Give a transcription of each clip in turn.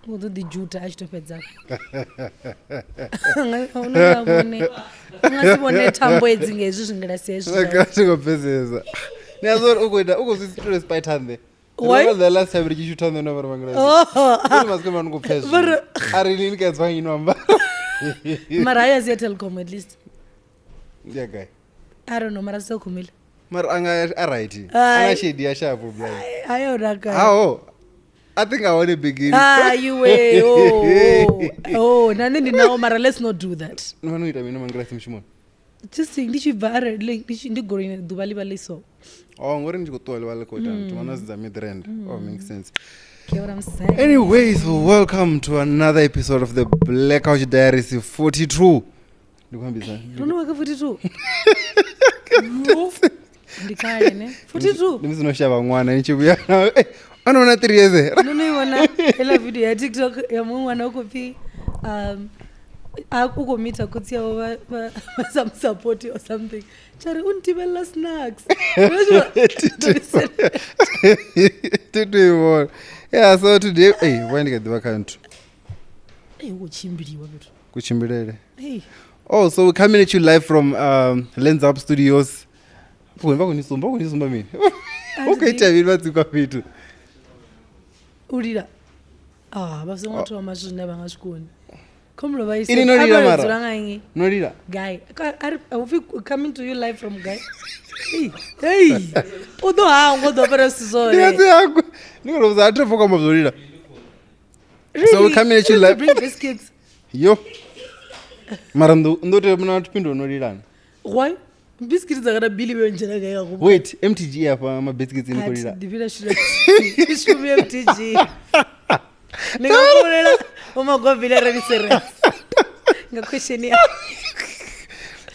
Udo di juta achitopedza. Unongabone. Ungasibone thambo edzinge izvi zvingasiyezvo. Akatongopezesa. Nyazori ukoita ukuzvisitore spite hande. Why? The last time you shoot on the number of Oh. must come and go pay. I really get fine number. Mariah is telecom at least. Yeah, guy. I don't know, Mara so kumil. Mar anga alright. Anga shady ashapu blind. Ayoraka. How? I think I want to begin. You way. Oh, nani now Mara, let's not do that. No, I mean, I'm going to just think this is bad like this is going to Dubali Bali so. Oh, I'm going to go to a while ago. One is the mid-rand. Oh, makes sense. Okay, what I'm saying. Anyways, welcome to another episode of the Blackout Diaries 42. Don't know what 42. No. The car, ne? 42. This is no shava one. And you are. I don't know 3 years. No, no, wana. Ela video ya TikTok ya mungu wana ukopi. Uko meet akutia over some support or something. Chari untibela snacks. Yeah, so today, hey, when you get the account? Hey, uchimbiriwa betu. Kuchimbirere. Hey. Oh, so we're coming at you live from Lens Up Studios. Kunisumba mimi. Okay, Chavi, what's your capital? Urira. Bafse watu wa mashine bangashikoni. Komlo bayise. Ini norira mara. Norira. Guy. I coming to you live from Guy. Hey. Odo ngodo para sizo. Niko uzathe foka mabzorira. So we're coming at you live. Bring biscuits. Yo. Mara ndote mna tupindo norirana. Why? Biscuits zakada bili benjena gaya kubo. Wait, MTG hapa ma biscuits ni korira. Divira shira. Ishumi MTG. Nikapolela uma vile revisere. Ngakwesheni.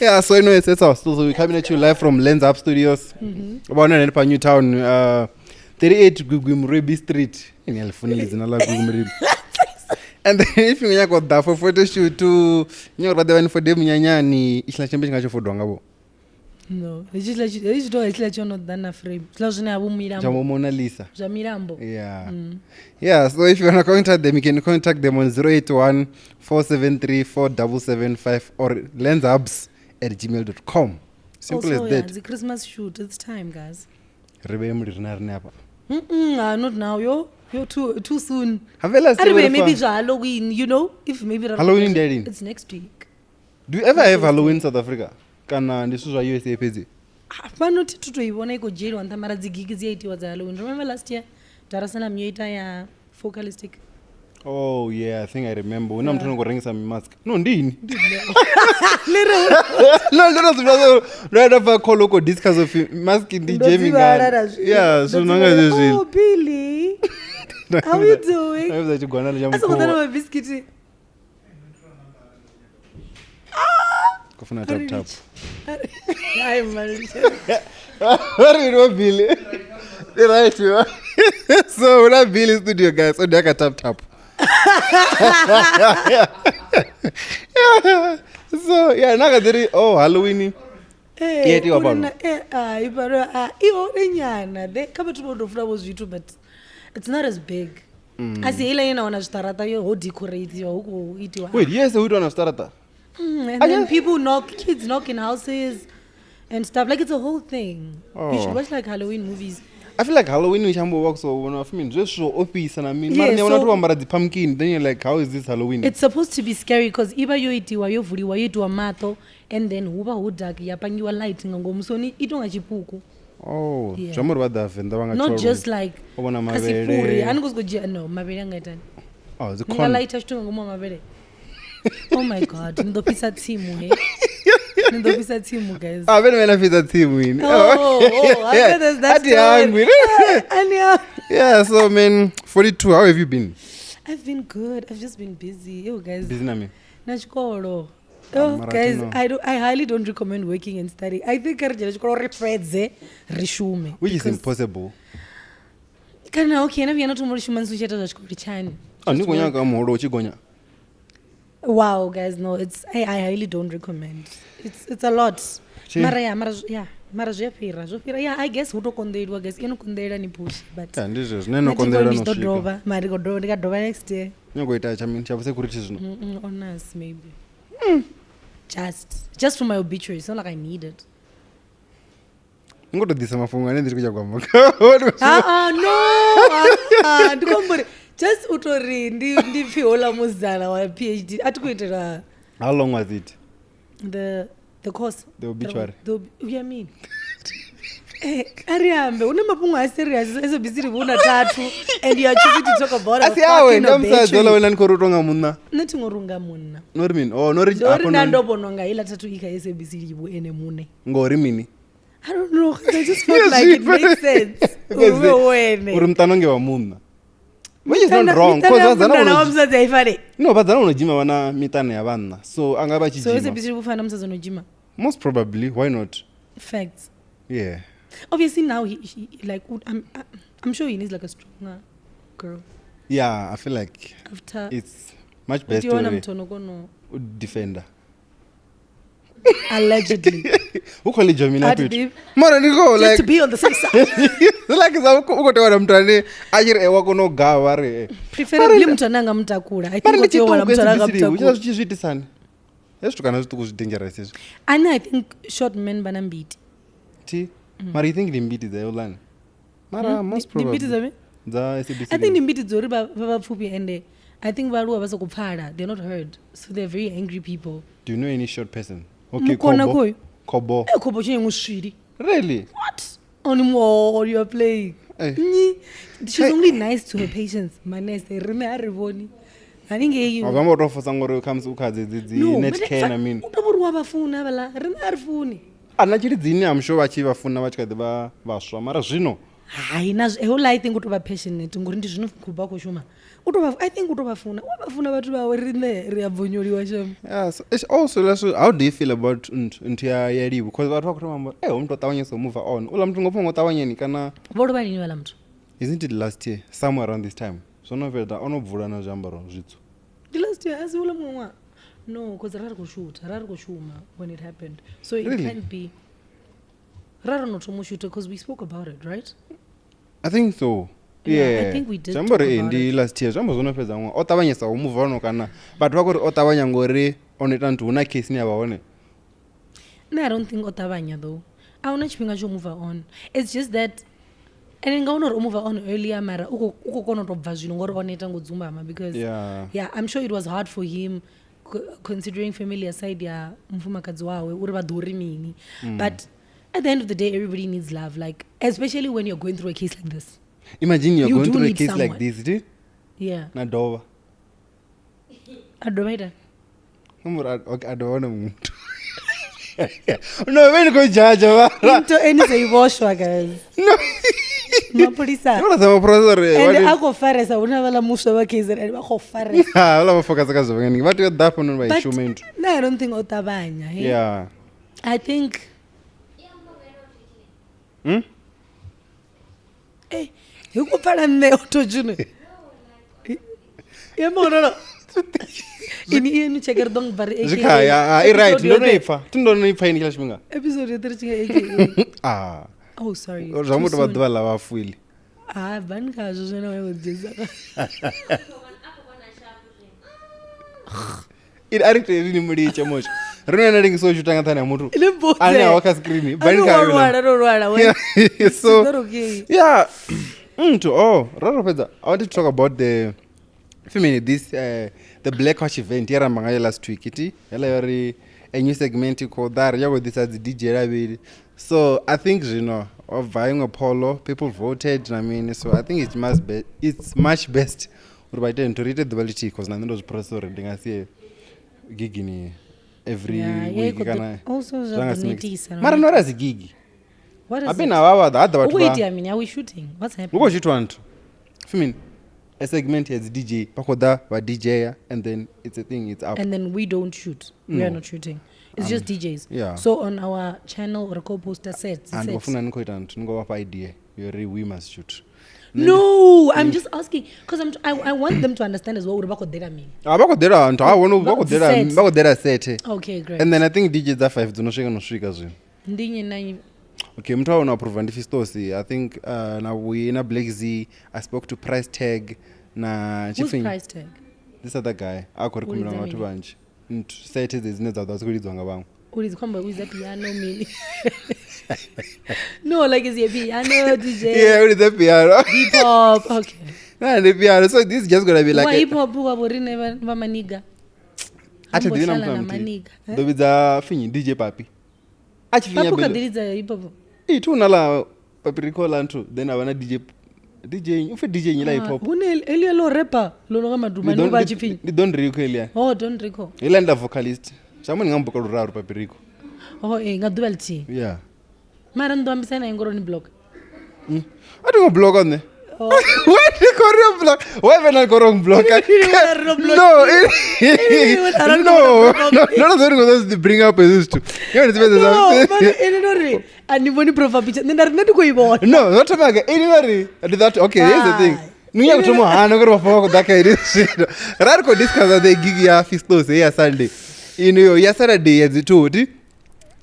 Yeah, so anyways, that's us. So we're coming at you live from Lens Up Studios. About in New Town, 38 Gugumrebi Street. In California, is another Gugumrebi. And then if you got that for photo shoot to rather for them nyanya isla chembe ngacho for dongabo. No, it's just like it's like you're not done a frame. Slashna abu mirambo. Jamo Mona Lisa. Jamirambo. Yeah. Yeah, so if you want to contact them, you can contact them on 081 473 4775 or lensabs@gmail.com. Simple also, as that. It's a Christmas shoot. It's time, guys. Not now. You're too soon. Maybe Halloween, you know? If maybe Halloween dating. It's next week. Do you ever have Halloween in South Africa? Kana ndisuza USA pezi. Panoti tutoibona iko jail wantamara dzigigi ziyaitiwa za Halloween. Remember last year Dar es Salaam yoita ya focalistic. Oh yeah, I think I remember. When I'm trying to ring some mask. No, ndini. No, right after call local discuss of mask in the Jamie. Yeah, so nanga jesu. Oh, Billy. How you doing? I was like going to jam. Asa kudana biscuit. Kufuna tap. Ay man. What do you know, Billy? Right, you are. So we're at Billy studio, guys. So they can tap. So yeah, naga oh Halloween. Eh, ibaro iyo enyana de kama tubodo flowers YouTube, but it's not as big. Asi ile inaona starata yo ho decorate yo huko itiwa. Wait, yes, who don't starata? And then people kids knock in houses and stuff. Like it's a whole thing. You should watch like Halloween movies. I feel like Halloween which hambo works so when I mean just show office and I mean yeah, so, the pumpkin, then you're like, how is this Halloween? It's supposed to be scary because iba yo itiwa yo vuliwa yetu amato and then huba hudak yapangiwa light ngomsoni itonga chipuku. Oh, yeah. Venda not just like kasifuri anikusko no mabele ngaitani. Oh, the con. Light ashtunga ngoma mabele. Oh my god, ndopisa timu he. Ndopisa timu guys. Ah, when I pizza team win. Oh, I bet that's hungry. Yeah, so man, 42, how have you been? I've been good. I've just been busy. Yo guys. Busy na me. Nachikolo. Oh guys, I highly don't recommend working and studying. I think karjela repredze rishume. Which is impossible. Kana okay, na vyana tumurishuma nsucheta zachikoli chani. Ndikonya kama horo chigonya. Wow, guys, no, I highly don't recommend. It's a lot. Mara yeah, I guess huto kondeidwa guys. Ino kondeida ni push, but. Yeah, this is neno kondeida no shika. Mari go drova next year. nyangoita chamini chavo security zvino Honest, maybe. Just for my obituary. It's not like I need it. ingotodhisa mafungo ane ndiri kuchagwamaka No. Ndikombori. Just utori ndiphihola muzana wa PhD. Atikuitira. How long was it? The course. The obituary. You mean? Ariambe, une mapungo a serious SABC Livhu una 3 and you are choosing to talk about a fucking obituary. Wena nikorutonga munna. Nati ngorunga munna. Nori mini? Oh, nori hapo. Nori ndobononga ila 3 ika SABC Livhu ene mune. Ngori mini? I don't know. I just felt like it makes sense. Uri mtanonge wa munna. Which is not wrong because vadzana unojima vana mitano ya vanna. So angaba chijima. So SABC Livhu fana msazo nojima. Most probably, why not? Facts. Yeah. Obviously now he like I'm sure he needs like a stronger girl. Yeah, I feel like after it's much better to defender. Allegedly. Who call it Jamina Pit? Mara niko like to be on the same side. Like ukotewa mtani ajire wako no gaware. Preferably mtananga mtakura. I think ukotewa mtananga mtakura. Just chizviti sana. Yes tukana zvitu dangerous izvo. And I think short men banambiti. T. Mara you think the mbiti za Yolani? Mara most probably. The mbiti za me? Za SABC. I think the mbiti zori bapfupi and I think varuwa vasokupfara. They're not heard. So they're very angry people. Do you know any short person? Okay, Kobo. Kobo chini mushiri. Really? What? Only more you are playing. She's only nice to her patients. Manese rime arivoni. Aninge you. Agamba utofosa ngoro comes ukadzi net care I mean. Utoburwa bafuna bala rime arifuni. Anachiri dzini I'm sure vachivafuna vachikadzi vaswa mara zvino. Hayi nazo ehola I think utoba passionate ngori ndi zvino kuba kushuma. I think utobafuna vatu vawe rine riabvonyoliwa shem. Yeah, so also how do you feel about into ya Livhu because vatu vakutomamba umntu otawanyesa move on ula mntu ngopo ngotawanyeni kana vodo valini vala mntu. Isn't it last year somewhere around this time so novela onobvula na zviambaro zvitsu last year asi ula mumwa no because rari kushuma when it happened so it really? Can't be rari notomushuta because we spoke about it right. I think so. Yeah, I think we did. Jambo indi last year jambo zonopedza mwa otavanyesa umove on kana but vakuri otavanya ngori oneta ntu una case ni avaone. No, I don't think otavanya though. Auna chipinga cho move on. It's just that and ngaona move on earlier mara uko kono tobva zvino ngori oneta ngodzumama because yeah I'm sure it was hard for him considering family aside ya mfumakadzi wawe uri vadhuri mini but at the end of the day everybody needs love like especially when you're going through a case like this. Imagine you're going through a case like this, dude. Yeah. Nadova. Adovaita. Okay, adovana muntu. No, when you go judge, into any say washwa guys. No. Mapolisa. You wanna professor? And ako faresa unavala musha wa case and ako faresa. Ah, wala focus kazo ngani. What you that on by instrument? No, I don't think otavanya. Hey? Yeah. I think Hey, you go para me auto june. Yamoro. Ini checker dong bar Zika ya right. Tundo noifa ini kila shminga. Episode 3 Ah. Oh sorry. Zamuto badwala wafuili. Banka zozona wewe jeza. It arikte ni muri chamosh. Runa na ringi so shutanga thana mutu. Ani awaka screen. Banka rwara. So yeah. Raro peza. I wanted to talk about the Blackwatch event here last week. A new segment called that. This as the DJ Rabbit. So I think buying a polo, people voted. I mean, so I think it's much best. To read the validity because none of those processors I see gig every week. Also, Mara not as a gig. What is I've been wait, are we shooting? What's happening? What you want? A segment has DJ, Pakoda, DJ, and then it's a thing, it's up. And then we don't shoot. We are not shooting. It's just DJs. Yeah. So on our channel, Rako poster sets. And idea. We must shoot. No, I'm just asking because I want them to understand as well what Bakodera mean. Bakodera set. Okay, great. And then I think DJs are 5 do not shake as well. Okay, I'm trying to approve and I think now we in a Black Z. I spoke to Price Tag. Who's Price Tag? this other guy akurikumira vatu vanji site dzine dzadzikulidzwa ngavamwe ulizikhomba uiza piano mini no like is a piano DJ with the piano hip hop okay and the piano so this is just gonna be like hip hop waborine vamaniga acha dina mkamti dobidza finyi DJ papi achifinya papi kadiriza hip hop tunala papi recola ntu then avana DJ ufe DJ nyila hip hop une elia lo rapper lo kama dumani uba achifinya don't recall elia don't recall elanda vocalist samuni ngambuka ruraru papi riko ngaduba liti yeah mara ndoambisana ingoroni block ati ngo block on there why the correct block why when I go wrong block no that's the bring up is to you know no aniboni profile picture ndarina kuibona no not maga anyway that okay here's the thing niya kutomo hana ngoro mafoko daka iri shit rariko discuss the gig ya Fistos ya Sunday ya Saturday ya zitoti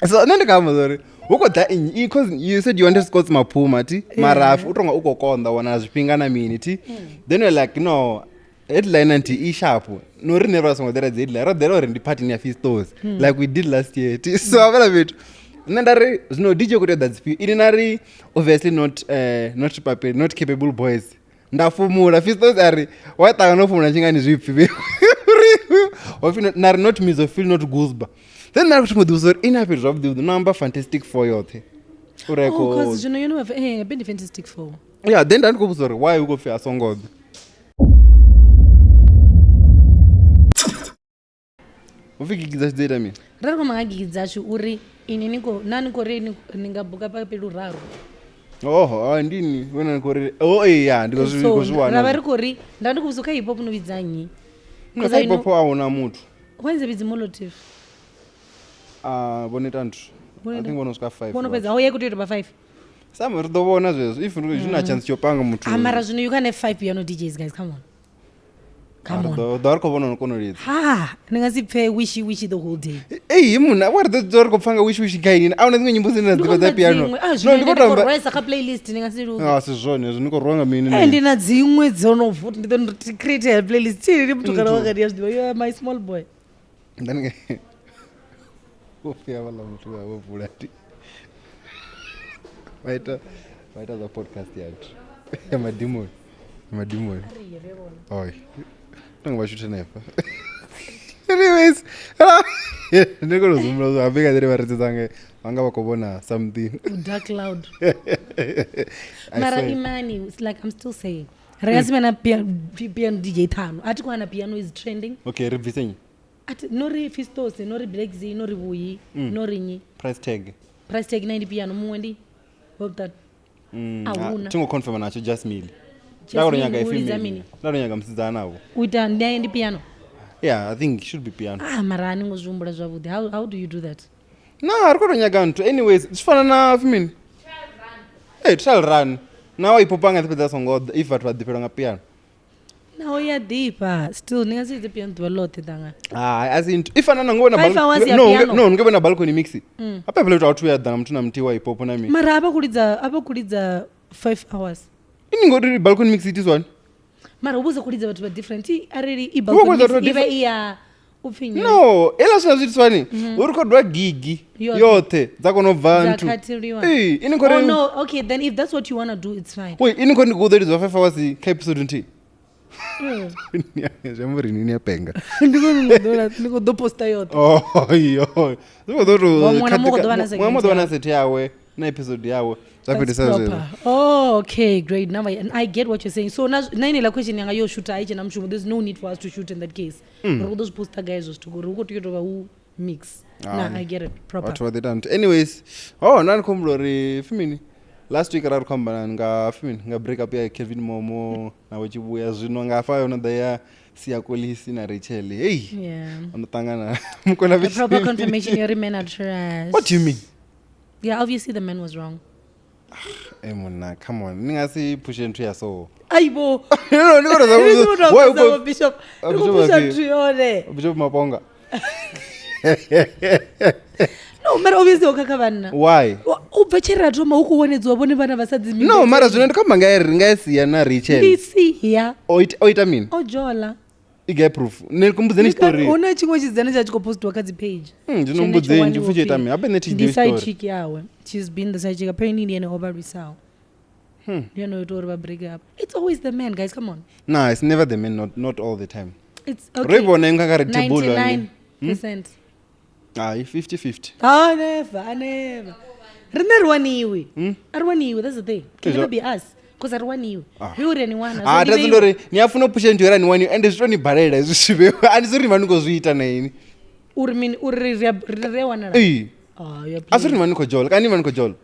so nende kama sorry uko that because you said you wanted to score mapuma ti marafu utonga uko konda wana zvipingana mini ti then you're like no headline anti e sharp no re never song that headline there already party near Fistos like we did last year ti so avela bit nandare no DJ ko that's irinari obviously not capable boys ndafumula Fistos ari wata nofuna chingani zvipfi ofina nar not misophil not gooseba then na kuti muduzor inapi drop the number fantastic for yote ureko because you know have been fantastic for yeah then don't go sorry why you go for a song god ufikigiza data mi rako magagiza chu uri ineniko nani koreni ningabuka pa pelu raro ndini wena nkorere yeah ndikozviwana ravari kori ndandikubusuka hip hop novidzanyi because hip hop auna mutu kwanze bidzi molotov bonetantu I think bonoska 5 bonopedza auye kuti ba 5 samwe ridovona zvezvo if zvina chance chopanga mutu amara zvino you can have 5 piano DJs guys come on darko bona nokonoridza ningasipfe wishi the whole day muna what the darko panga wishi gaini auna dzimwe nyimbo dzina dzikadza piano no ndikotamba raisa ka playlist ningasiru sizvone zviniko ronga mini ndina dzimwe dzonovuta ndito create a playlist iri mutukana wakati yazviwa you are my small boy ndange ofia vala mutu wavo bulati vaita za podcast yatu ya madimoni oi tanga vashute nepa anyways ndikonozumula apeka dzere varidzi dzange vanga vakobona something dark cloud mara imani like I'm still saying rakasimana piano DJ thano ati kwana piano is trending okay ribvisenyi ati nori Fistos nori Black Z nori Vuyi nori nyi price tag 90 piano mumwe ndi hope that tingo confirm nacho just meal ndakuronyaga ifimini ndakuronyaga msidzana navo uita ndiye ndi piano yeah I think it should be piano mara aningozvumbura zvavudi how do you do that no arikuronyaga ntu anyways zvifana na fimini trial run now ipopanga tipedza songo if vatu vadipelwa nga piano now ya deeper still ningasidze piano dwalote tanga asinto ifana nangona ngebe na balcony mix apa vile utauya dana mtu na mtiwa ipopo nami mara apa kulidza 5 hours iningodi balcony mix it is one mara ubuza kulidza vatu va different already i balcony mix iva iya upfinya no ela sina zvitswani uri kodwa gigi yote zakonobva ntu iningodi no okay then if that's what you want to do it's fine wait iningodi go there is 5 hours ka episode nti zvamuri nini yapenga ndikodoposta yote mwamodovana seti yawe na episode yawe okay great now I get what you're saying so nainela question yanga yoshuta aichena mshumo there's no need for us to shoot in that case those poster guys zostokuri who mix I get it proper what they done anyways nanikomulori fimini last week rari kwamba nga break up ya Kevin Momo na wechibuya zvino ngafayo nodaya siya Kolisi na Rachel unotangana mukona vipi proper confirmation your men are trash what do you mean yeah obviously the man was wrong mona come on ningasi push into ya so aibo no nikona why bishop push trione bishop maponga no mara obviously okakavanna why ubvechera toma ukuonedzwa vone vana vasadzi no mara zvino ndikamba ngaisiya na Rachel ndisiya oita mean ojola ige proof nekumbuzeni story una chimwe chidzana chachikopostiwa kadzi page ndinombudzeni chifuchita me abe neti the side chick yawe she's been the side chick apparently ndiye neobarwisao you know it over break up it's always the man guys come on no it's never the man not all the time it's okay ribona ngakare table 99% 50-50 never rina riwaniwe ariwaniwe that's the thing can never be us because ariwaniwe viuri anyone tazindori niyafuna kupusha ndio rani wani ende zvitoni bharera izvi zvive andisiri vanongozviita naini uri rewana asiri vanongojola kani vanongojola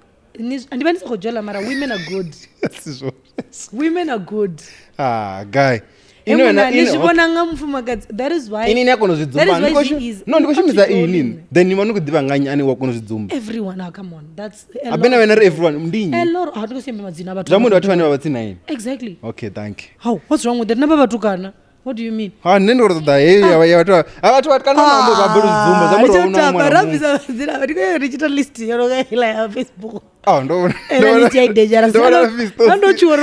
andivandisa kujola mara women are good women are good guy nizvivona nga mufumakadzi that is why inini yakonozvidzumba ndikoshimisa inini then vanongodhiva nganyi ane wakonozvidzumba everyone come on that's apena venari everyone mdinyi hatikosembe madzina avatu zvamunhu vati vane vavatsi naini exactly okay thank you how what's wrong with that namba vatukana what do you mean ndendorotoda avatu vatikanaambo vaberudzumba zvamuravisa madzina vatikoyorichita list yonokaila ya facebook andochiwa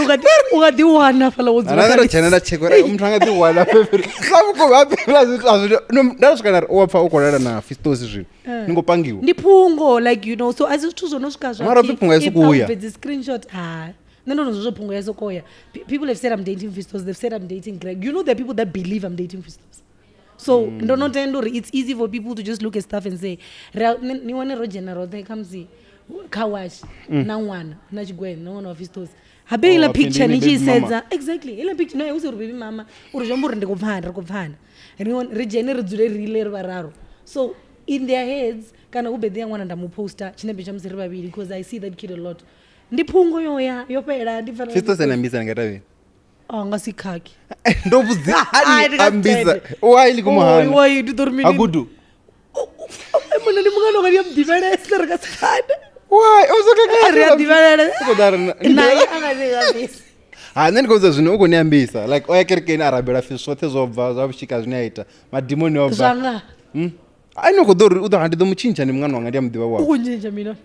ukadiwana falaudzanachena muthu angadiwana ndasvikana wapfa ukorara nafistosi zvino ningopangiwa ndipungo like you know so asi zvithu zvonosvika zvarapipunga yesikuuya screenshot nendonozvozvopunga yesokoya people have said I'm dating fistos they've said I'm dating Greg you know there are people that believe I'm dating fistos so ndonotendori it's easy for people to just look at stuff and say niwane rogeneral there comes kawash nan'wana na chigwena nan'wana wa fistos habe ila picture nichiisedza exactly ila picture no usiri baby mama uri zvamburi ndikubvana rijeni ridzule rile rivararo so in their heads kana ubedhi yamwana ndamuposta chinepe chamusiri vaviri because I see that kid a lot ndipungo yoya yopera ndifistos enambisa ngatavi ngasikhaki ndobudziambisa waili kumuhana agudu muna ndimukanoka ndiyamdivaneserikasifana handendikauza zvino ukoniambisa like oyakerekeni arabira fi zvothe zvobva zvavushika zvinoaita madhimoni obva ainokodori uhandidomuchinja nemwana wanga ndiyamudiva wakuchinja mina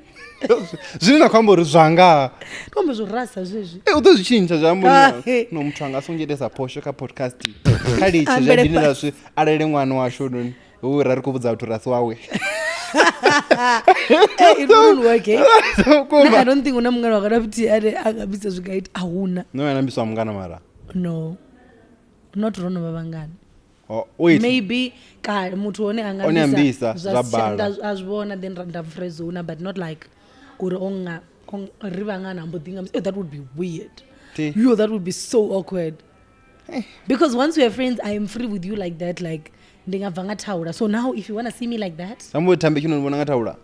zvino nakwambori zvanga kwamba zvorasa zvezvi utozvichinja zvambonomuthu angasongetesa posho kapodcast kalichi zvadinirazve arere mwana washo noni rari kuvudza kuti rasi wawe it wouldn't work I don't think una mungana wakada kuti akabisa zvikaita hauna noyanambiswa mungana mara no not rono vavangana maybe ka muthu one angambisa azvibona then ndamfrezona but not like uri onga rivangana ambodinga that would be weird that would be so awkward because once we are friends I am free with you like that like ndingabva ngataura so now if you want to see me like that sambotambe chinonibona ngataura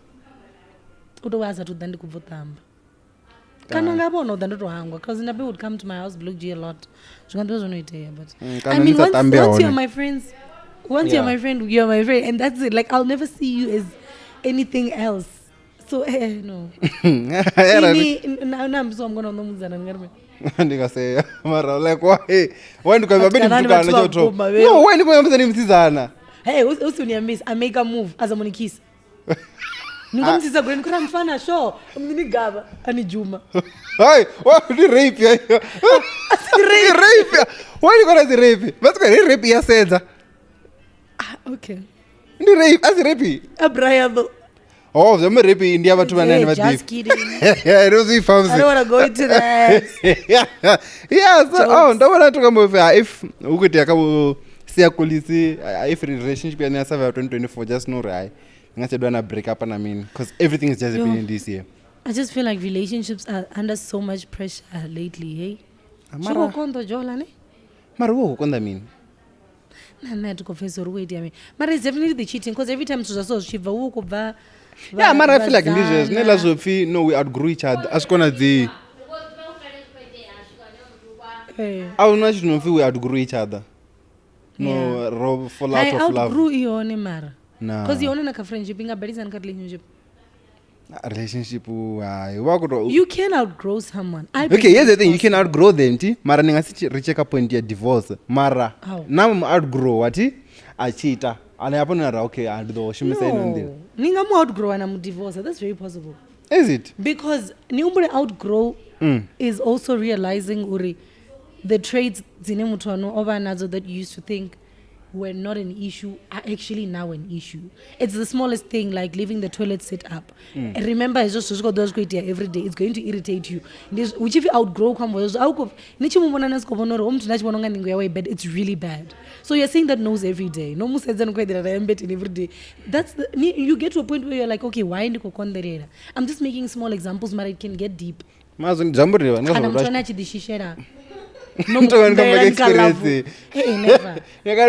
utowaza tudha ndikubvotamba kana ngabona udha ndotohangwa because nabe would come to my house block you a lot zvingandiva zvonoiteya but I mean once you're my friends once you're my friend you're my friend and that's it like I'll never see you as anything else so no nambiswa mngona unomudzana ndingarime ndikaseya mara like why ndikababeni choto no why ndikuyambisa nimsizana hey usuniambisa I make a move azamunikisa ningamsisa gwen kura mfana show mninigaba ani Juma hey ni rape ya rape why ndikona zi rape basi ni rape yasenza okay ni rape as rape Abraham I'm rape India but man just kidding yeah it was I don't want to go into that yeah so ndabona tukambofa if ukuthi yakabo siya Kolisi if relationship yana survive 2024 just know right ngasedwa na break up na mean because everything is just happening this year I just feel like relationships are under so much pressure lately hey mara kondo jola ne mara wo konda mean na to confess or wait I mean mara is definitely the cheating because every time tuzasozviva ukubva yeah mara I feel like ndizvo nela zopfi no we outgrow each other asikona dzi auna chinofi we outgrow each other no rob for lot of love I outgrew ione mara because ione naka friendship ingabhalisa naka relationship you can outgrow someone okay here's the thing you can outgrow them mara ningasi recheck point ya divorce mara nam outgrow wati achita and happen okay and the shimisa inondile ningamu outgrow ana mu divorce that's very possible is it because niumbure outgrow is also realizing uri the traits dzine muthu ano ova nadzo that you used to think were not an issue are actually now an issue. It's the smallest thing, like leaving the toilet seat up. And remember, it's just those criteria every day. It's going to irritate you. Which if you outgrow it's really bad. So you're saying that nose every day. No every day. You get to a point where you're like, okay, why I'm just making small examples, but it can get deep. And I'm trying to share that. No, never. Yeah,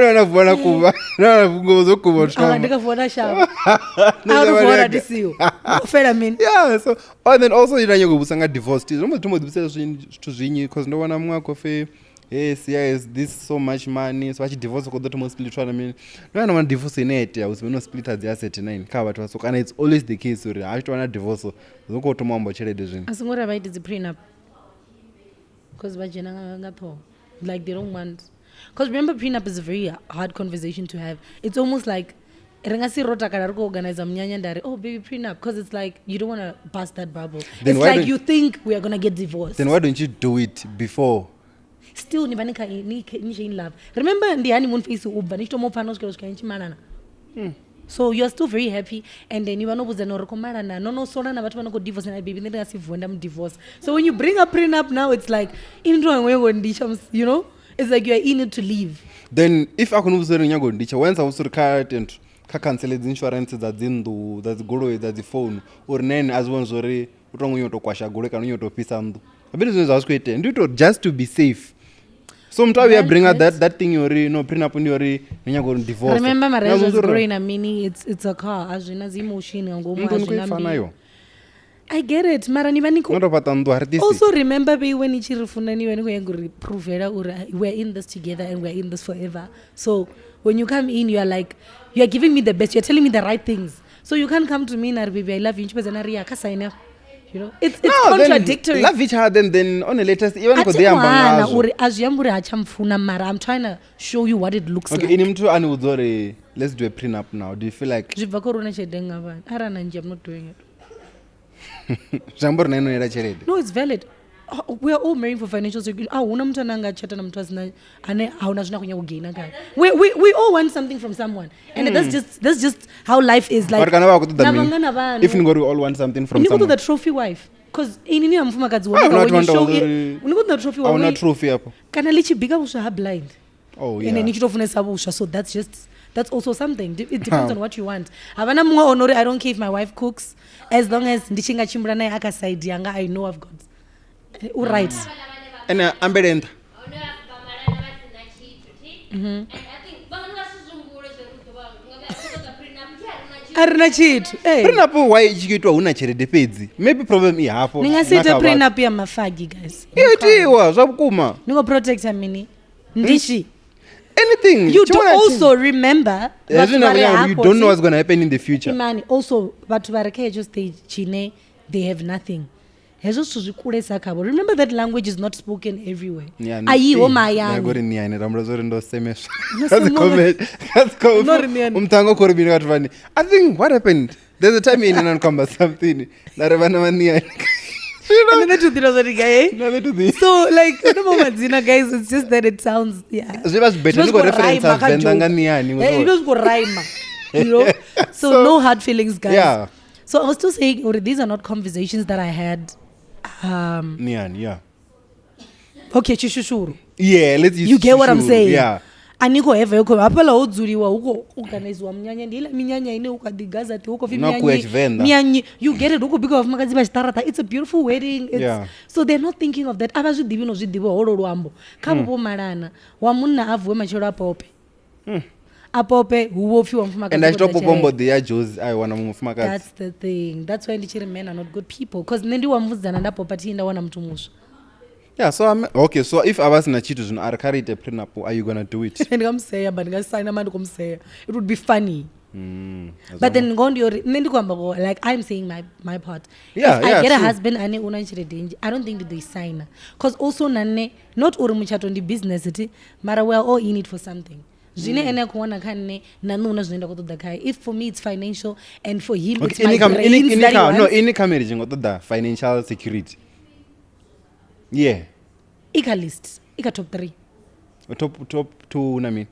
so and then also you divorced because no one yes, this so much money, so actually divorce split. I mean, no one divorce in it. I was no split at the asset and it's always the case. I want to divorce. Don't go to mom but as what about the prenup? Because like they don't want. Because remember, prenup is a very hard conversation to have. It's almost like oh baby, prenup, because it's like you don't want to bust that bubble. Then it's like you think we are gonna get divorced. Then why don't you do it before? Still in love. Remember the honeymoon phase so you're still very happy, and then you are not divorce and baby divorce. So when you bring up prenup now, it's like you know, it's like you are in it to leave. Then if I can once I was cut and cancel the insurance that's in that's go that's the phone or then as one sorry just to be safe. Sometimes we bring out that thing you're prenup when you're going to divorce. Remember, marriage is growing a mini. It's a car. As emotion I get it. Also remember when you prove we're in this together and we're in this forever. So when you come in, you're like, you're giving me the best. You're telling me the right things. So you can't come to me and baby, I love you. You know, it's contradictory. Love each other, then on the latest, even because they are I'm trying to show you what it looks like. Okay, let's do a prenup now. Do you feel like I'm not doing it? No, it's valid. We are all married for financial security. We all want something from someone, and that's just how life is. Like, if you all want something from someone, the trophy wife, because in I'm not trophy. Can I blind? Oh yeah. And then so that's also something. It depends on what you want. I don't care if my wife cooks, as long as I know I've got. Right. And amberenta. Prenup why ichitwa una cherede pedzi. Maybe problem I hapo. Ningasita prenup ya mafagi guys. Itiwa zvakuma. Ningo protect mini. Ndishi. Anything. You do also remember that you don't know what's going to happen in the future. Imani also but just chine they have nothing. Remember that language is not spoken everywhere. I think what happened? There's a time in something. So like the moment guys, it's just that it sounds so no hard feelings, guys. Yeah. So I was still saying, these are not conversations that I had. Yeah. Okay, Chishushuru. Yeah, let's use you get what I'm saying? Yeah. Aniko ever apala odzuriwa uko organizwa mnyanya ndila minyanya ine ukadigaza ti uko Venda. You get it uko because makazi bashtarata. It's a beautiful wedding. So they're not thinking of that. Abazvidivino zvidivo horo rwambo. Kabo marana wamunna avwe machero apope. Apope huwofi wa mfumakazi. And I stop bombo the Jews I want mfumakazi. That's the thing. That's why ndichiri men are not good people because nendi wamvuzana ndapo pati inda wana mtumusha. Yeah, so okay, so if I was in a cheat are carried a prenup, are you gonna do it? And I'm saying, but it would be funny. But then like I'm saying my part. Yeah, if I get a husband I don't think that they sign. Because also not urumuchato ndi business mara we are all in it for something. If for me it's financial and for him it's my brains that he wants. No, in marriage financial security. Yeah. Ika list. Ika top 3. Top 2 I mean.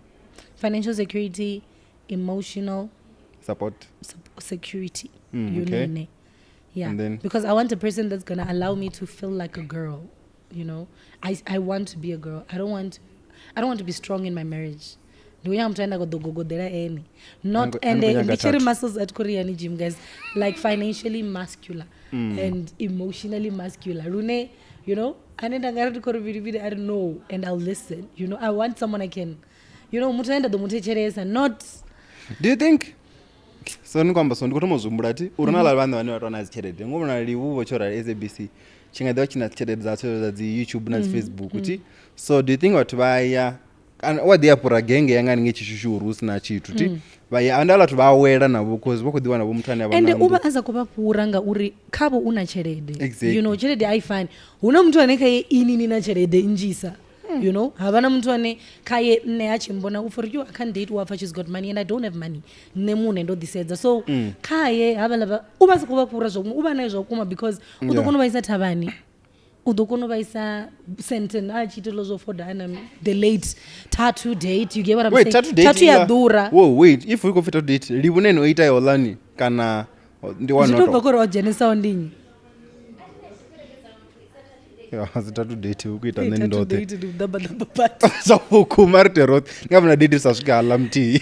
financial security, emotional support, security. Okay. Yeah, And then? because I want a person that's gonna allow me to feel like a girl. You know, I want to be a girl. I don't want to be strong in my marriage. Not and the muscles at Korean gym, guys, like financially muscular and emotionally muscular. Rune, you know, I don't know, and I'll listen. You know, I want someone I can, you know, not. Do you think? So nikwamba so ndikuti muzvumbura urinala vanhu vane vatona zichelede ngomuna Livhu vochora SABC chinga dwa china zichelede zacho za YouTube na Facebook kuti so do you think watu vaya wadi yapura genge yanga ninge chishushuru usina chitu ti vaya andala tu vawela navo because vokodiwa navo mutane ava and uba aza kuba pura nga uri kabo una chelede exactly. You know chelede I find una mtu aneka ini nina chelede njisa. You know, havana mtu ane kaye ne achimbona for you I can't date wafa she's got money and I don't have money nemune ndo disedza so kaye habalaba uba sikuba pura zvomu uba nayo zvokuma because udokono vaisa Thavhani udokono vaisa senten achitelo zvofoda ana the late tattoo date you get what I'm wait, saying tattoo ya dura wait if we go for tattoo date Livhu neno ita yolani kana ndi one not bakoro ojenesa ondinyi hazitatu date ukuita nendote zvakukuma rite rote ngavana date sasvika alamti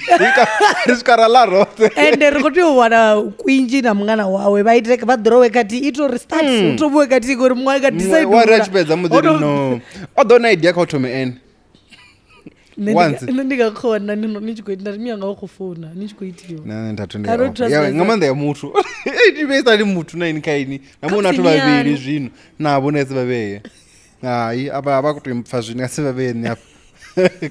risvika la rote and rikotiwana kuinji namwana wawe vaiteka vadhorowe kati itori starts utobuwe kati kuri mwa ikadecide warachipedza mudhiri no odona idea kautome en ndingakona nichikuita miyanga wakufona nichikuitiwa ngamanda ya mutu iveisani mutu nainikaini namuna tu vaviri zvino navo nese vaveye hai apa avakutoimupfa zvino ngasi vaveye neapa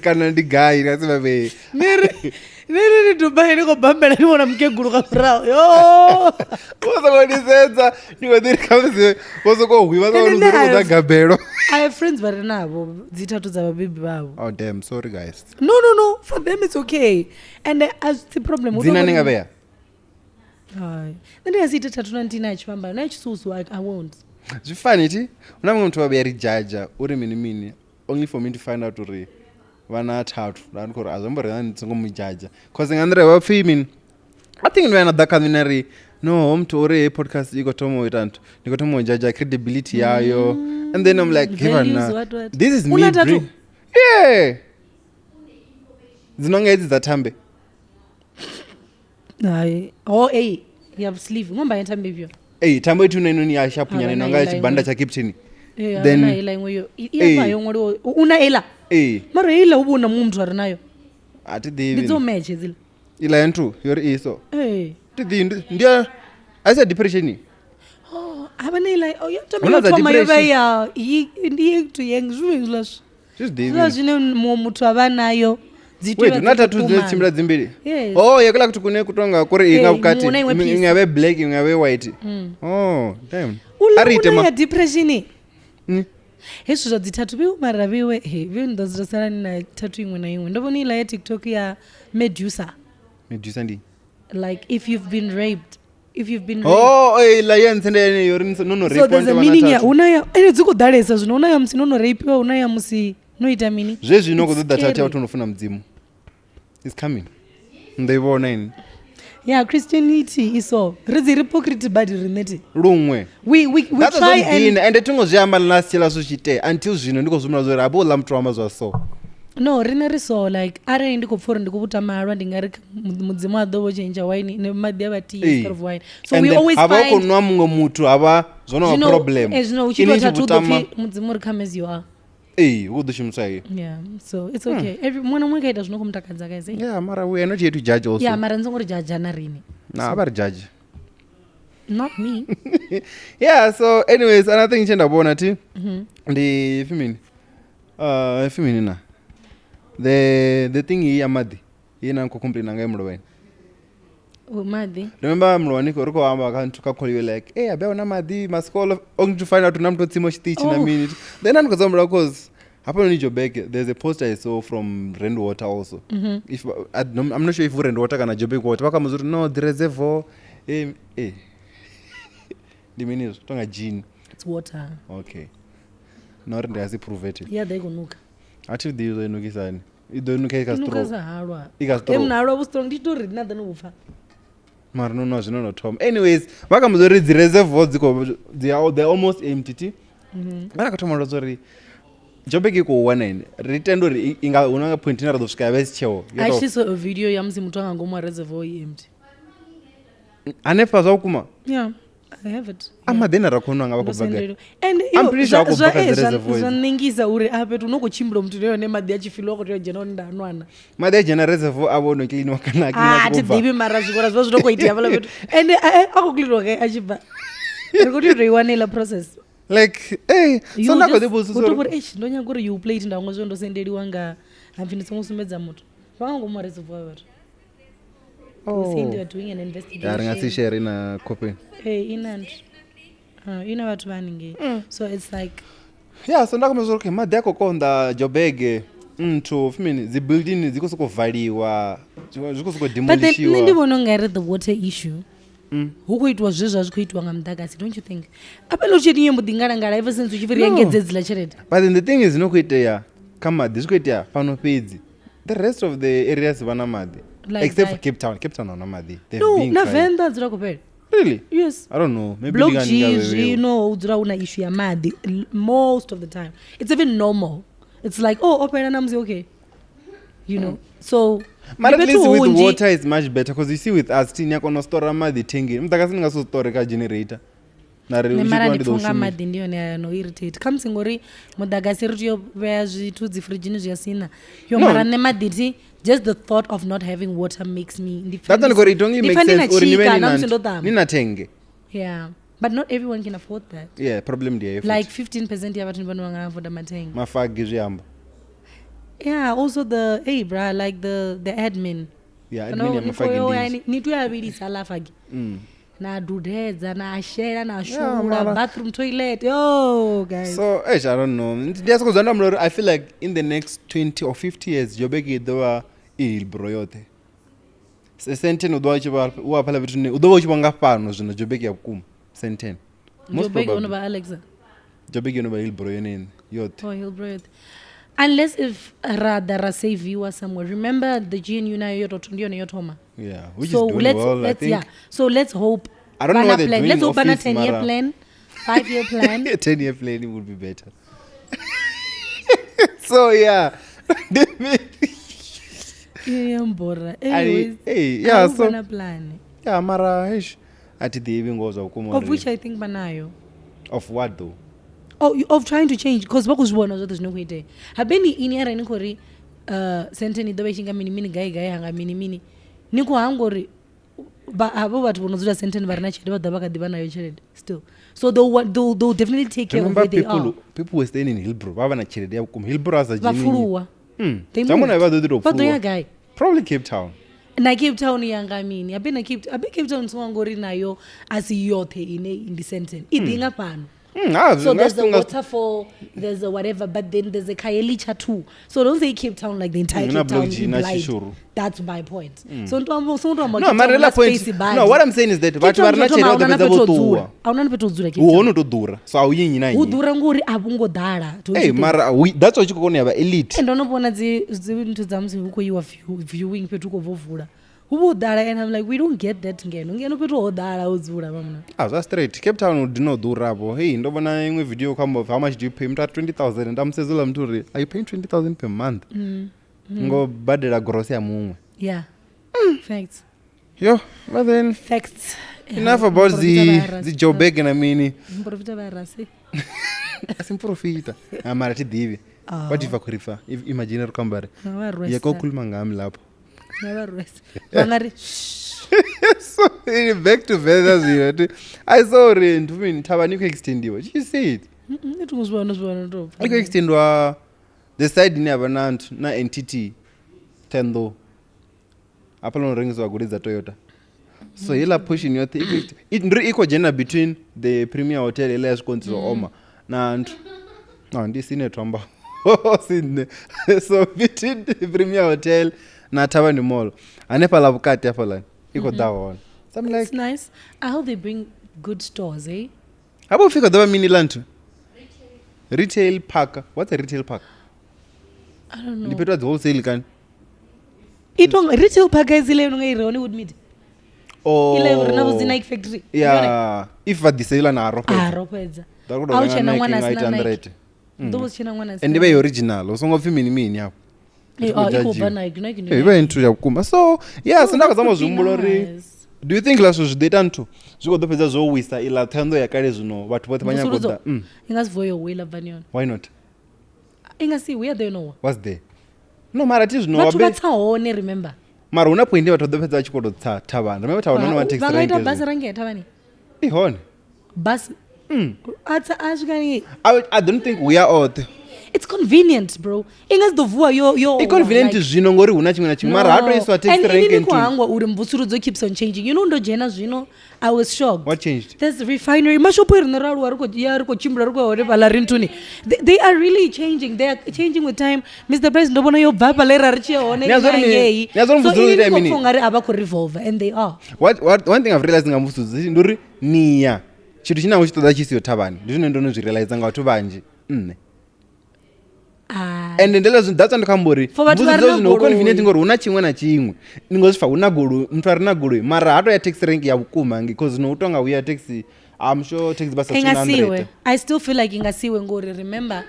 kana ndigai ngasi vaveye niri Dubai nikobhambela niona mukeguru kamurao yo vozokodisedza nikodhirikamuzive vozokohwi vazokonuzirikuza gabhero I have friends vari navo dzitatu dzavababy vavo. Oh damn, sorry guys. No, for them it's okay. And as the problem dzina ningaveya ndingasite tatu nantina achifamba nachisusu I won't. Zvifani ti una mumwe muthu vaveya rijaja uri mini only for me to find out uri vana atatu ndanikori azomborena nditsingomujaja cause ngandire vapfi mean I think ndivana dhakavinari no mtu ore podcast ikotomoitantu nikotomojaja credibility yayo and then I'm like what? This is me bring yeah zinonga idzi dzatambe you have sleeve ngomba yatambe ivyo tambo itu nenoni yashapunyana inonga chibanda cha captain then ela imweyo iyapayo ngori una ela mara ela ubona mumtu ari nayo ati divi ndidzo match zile ila yantu yori iso ndia aisa depression abanela yatambeyotomayoveya ndiyekuto yengizvuvengizvazvo zvine muthu avanayo dzichimbira dzimbiri yakula kuti kune kutonga kuri inga bukati ingave black ingave white damn ulaya depression hezvo zvadzitatu viumarira viwe vindazirasara nina tatu imwe naimwe ndovona ila yatiktok ya Medusa ndi like if you've been raped la yensende yori nono rape so there's a meaning ya unaya ene dzikudhalesa zvino unaya musi nono rape unaya musi noita mini zvezvino kuzodza tati watonofuna mudzimu is coming ndaivona ini Christianity iso ridzi hypocrite badi rineti rumwe we try and tingozviamba last year suchite until zvino ndikozvimira zori abola mtu wamazwa so no rine riso like are ndikopfura ndikubuta marwa ndingari mudzimu adovo chenja wine nemadhi avati instead of wine so we always find avakonwa mumwe mutu ava zvona problem zvino uchitotatudofi mudzimu rikame as you are ukudushimusa so it's okay mwana mwe kaita zvinokumtakadza kaise mara we are not here to judge also mara nzongori judge narini avari judge not me so anyways another thing chendabona ti ndi fimini na the thing iyi yamadhi ina nkokomplain anga imulowani madhi remember mulowani uri kuhamba akakoliwe like hey abeona madhi masikolo only to find out unamtotsimo chitichi na minute then andikozombula cause hapo ni Joburg there's a post I saw from Rainwater also if I'm not sure if Rainwater kana Joburg water vakamuzuri no the reservoir ndimini tonga gin it's water okay nori ndiyasi prove it daikunuka ati ndizo inukisani idonuka ikastrong nditori nada nokufa mara nono zvinonothoma anyways vakamuzori dzireservoir they're almost empty vakatoma rotsori Joburg iko 19 ritendo ri unanga point ina radosvika yave chichewo actually saw a video yamusi mutu angangomwa reservoir empty anepa zvakuma yeah I have it. Amadena rakono anga vakubvaga. And I'm pretty sure akubvaga reservoir. Zvaningisa uri apetu unokuchimbira mutu leyo nemadhi achifilwa kuti yojena ndanwana. Madhi ajena reservoir avo no clean wakanaka. Tidivi mara zvikora zvo zvinokuitia vala petu. And akuklinwa kai achibva. Rikuti roiwanela process. Like so nako debusu so. Kutoburi ndonyanguri you play it ndango zvo ndosendeliwa nga amfinisa musumedza mutu. Vakangomwa reservoir vari. Oh. Saying they were doing an investigation. Yaringashare ina copy. Inand. Vatu vaningi. So it's like yeah, so ndakomezora okay, madhi yako konda Joburg to fimini the building zikosokovhaliwa zikosokodemolishiwa. But then ndivona ngari the water issue. Hukuitwa zvezva zvikuitwa ngamudhakasi, don't you think? Apelo cheti nyembudingana ngara ever since uchiviriengedzedzila chereti. But then the thing is nokuiteya kamadhi zvikuiteya panopedzi. The rest of the areas vana madhi. Like except for Cape Town on Amadi. No, na Venda dzira kupera. Really? Yes. I don't know. Maybe Block G, you know, dzira una issue ya Madi most of the time. It's even normal. It's like, oh, opera namzi okay. You know. So but at least with water is much better because you see with us tini yako no store Madi tengi. Mtakasi nga so store ka generator. Nemara ndifunga madhi ndiyo no irritate. Kamsingori mudagasi rutiyo vya zvitu dzifrijini zviyasina. Yo mara nemaditi just the thought of not having water makes me that's not it only makes sense or nina tenge. Yeah, but not everyone can afford that. Yeah, problem there. Like 15% ya vatu vanu wanga afford matenge. Mafagi zviamba. Yeah, also the like the admin. Yeah, admin ya mafagi. Nitu ya vidi salafagi. Na dudedza na ashera na shura bathroom toilet guys. So I don't know. I feel like in the next 20 or 50 years Joburg idova ilbroyote. Senten udwa chiba waphala vitu ne udova chibanga pano zvino Joburg yakuma Senten. Joburg onoba Alexa. Joburg onoba ilbroyene yote. Oh ilbroyote. Unless if rather save viewer somewhere. Remember the GNU na yototundio na yotoma. Yeah, which is doing well, I think. Yeah. So let's hope. I don't know what they're doing. Let's hope on a 10-year plan, 5-year plan. A 10-year plan would be better. So yeah. Anyways, yeah, so on a plan. Yeah, mara ati the goes of which I think banayo. Of what though? Of trying to change because bakuzibona zvo zvino kuite. Habeni inyara nikori senteni dobe chinga mini gai hanga mini. Niko hangori ba abo vatu vonozura senteni varina chede vadaba kadiba nayo chede still. So they'll definitely take care of where they are. People were staying in Hillbrow. Baba na chede ya kum Hillbrow as a jini. Vafuruwa. Someone ever do it. But the guy. Probably Cape Town. Na Cape Town yanga mini. Abe Cape Town swangori nayo asi yote in the sentence. Idinga pano. So there's a waterfall, there's a whatever, but then there's a Kaelicha too. So don't say Cape Town like the entire Cape Town. That's my point. So no, my point. No, what I'm saying is that but varna chera udaveza auna nepetodura Cape Town. To dura. So awuyinyi na yini. Udura nguri abungo dara. Hey, mara that's what you go never elite. And don't bona zinto zamsi uko you are viewing petuko vovula. Who dara and I'm like we don't get that ngeno petu odara uzura mamna. That's straight. Cape Town would no dura bo. Hey, ndobona imwe video come of how much do you pay? Mta 20,000 and I'm sezula mturi. Are you paying 20,000 per month? Ngo badela gross ya mumwe. Yeah. Facts. Yo, but then facts. Enough about the Joburg and Amini. Profita barasi. Asimprofita. Amarati divi. What if akurifa? If imagine kambare. Yako kulmangam lapo. So back to Venda. I saw rain to me Thavhani extendiwa. Did you see it? It was one. Iko extendwa the side ni abanantu na entity tendo. Apalo rings wa guriza Toyota. So yela pushing your thing. It iko jena between the Premier Hotel LS Control Oma na no this in a tramba. So between the Premier Hotel na Thavhani Mall. Anepa lavukati afala. Iko that one. So I'm like, it's nice. I hope they bring good stores, eh? How about fika dava mini land? Retail park. What's a retail park? I don't know. Ndipetwa the wholesale kan. Retail packers ile ungaire on would meet. Ile urina kuzi Nike factory. Yeah. If vadisela na ropedza. Ropedza. Auchena mwana sina Nike. Ndo chena mwana sina. And ibe original. Usongofi mini hapo. Iko bana Nike ndo. Ibe intro ya kukumba. So, yeah, sindaka zama zvumbulori. Do you think laso zvideta nto? Zvikodopedza zvowisa ila thando yakare zvino vatu vote vanyagoda. Ingasivoyo wela vanion. Why not? Ingasi where they know. What's there? No mara tizvino wabe. Vatu vatsaone remember. Mara unapoende vatodopedza vachikodo Thavhani. Remember Thavhani no takes rank. Vangaita basa range Thavhani. Ihone. Bas. Atsa ashkani. I don't think we are out. It's convenient, bro. Ingas dovua yo. It's convenient zvino ngori una chimwe na chimwe. Mara hatoiswa takes rank and kuangwa uri mvusurudzo keeps on changing. You know ndo jena zvino I was shocked. What changed? There's refinery. Mashopo rinararu ariko chimbra ariko whatever la rintuni. They are really changing. They are changing with time. Mr. President ndobona yo bhapa lera richione ngei. So ini kufungari abako revolve and they are. One thing I've realized ngamvusurudzo nduri niya. Chitu china uchitoda chisiyo Thavhani. Ndizvo ndonozvirealize nga watu vanji. And that's ndakambori no convenient ngori una chimwe na chimwe ndingozvifa una guru mtu arina guru mara hato ya taxi rank ya bukuma because no utonga uya taxi I'm sure taxi bus 200. I still feel like ingasiwe ngori remember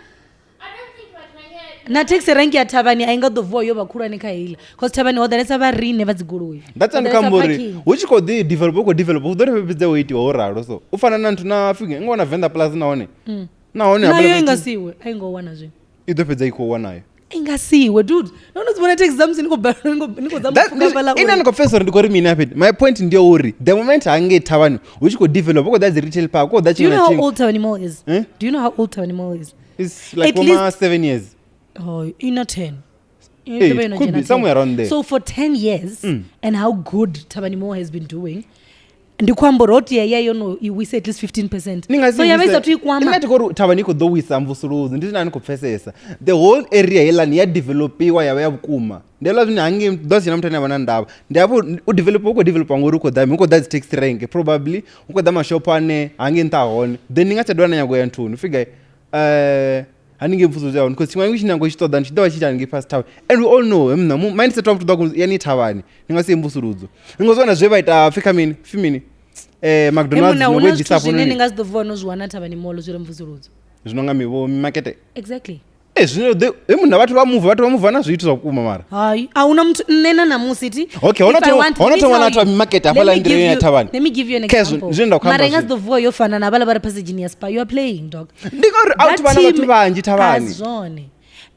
na taxi rank ya Thavhani aingadovua yo bakura nekaila because Thavhani odaresa varine vadzigurui that's ndakambori uchikodi develop udore pepedza weight wa oraro so ufana na ntu na fige ngona Venda plus naone naone nayo ingasiwe aingowana zve idopedza ikowa nayo ingasiwe dude nonozibona taxi zamsi niko pala ina ndikofesor ndikori mina apedi my point ndio uri the moment hange Thavhani uchiko develop uko that's retail park uko that's do you know how old Thavhani Mall is do you know how old Thavhani Mall is it's like almost 7 years ina 10 it could be somewhere around there so for 10 years and how good Thavhani Mall has been doing ndikwamboroti yayo no iwise at least 15% so yavesa tuikwama ingati kori Thavhani ko dowisa mvusuruzi nditi nani kupfesesa the whole area yela ni ya developiwa yava yabukuma ndela zvini hangi ndosina mutani avana ndava ndapo uko develop ngori uko dami uko that's tax rank probably uko dama shop ane hangi ntahone then ingachadwa nyango ya ntunu figure haninge mfuzo yawo because chimwe chinango chitoda ndidawa chichange past town and we all know mindset of toda yani Thavhani ningasi mbusurudzo ngozona zvevaita femini McDonald's no way disappoint nini ngazidovua nozwana Thavhani Mall zvire mvusurudzo zvinonga mivo market exactly zvino munhu vatu vamuvha na zviito zvakuma mara hayi auna mtu nena namusiti okay unotowana ata market apa la ndire ya Thavhani let me give you an example mara ngazidovua yofana navala vari pasejini ya Spa you are playing dog ndikori out vana vatu vanji Thavhani azvone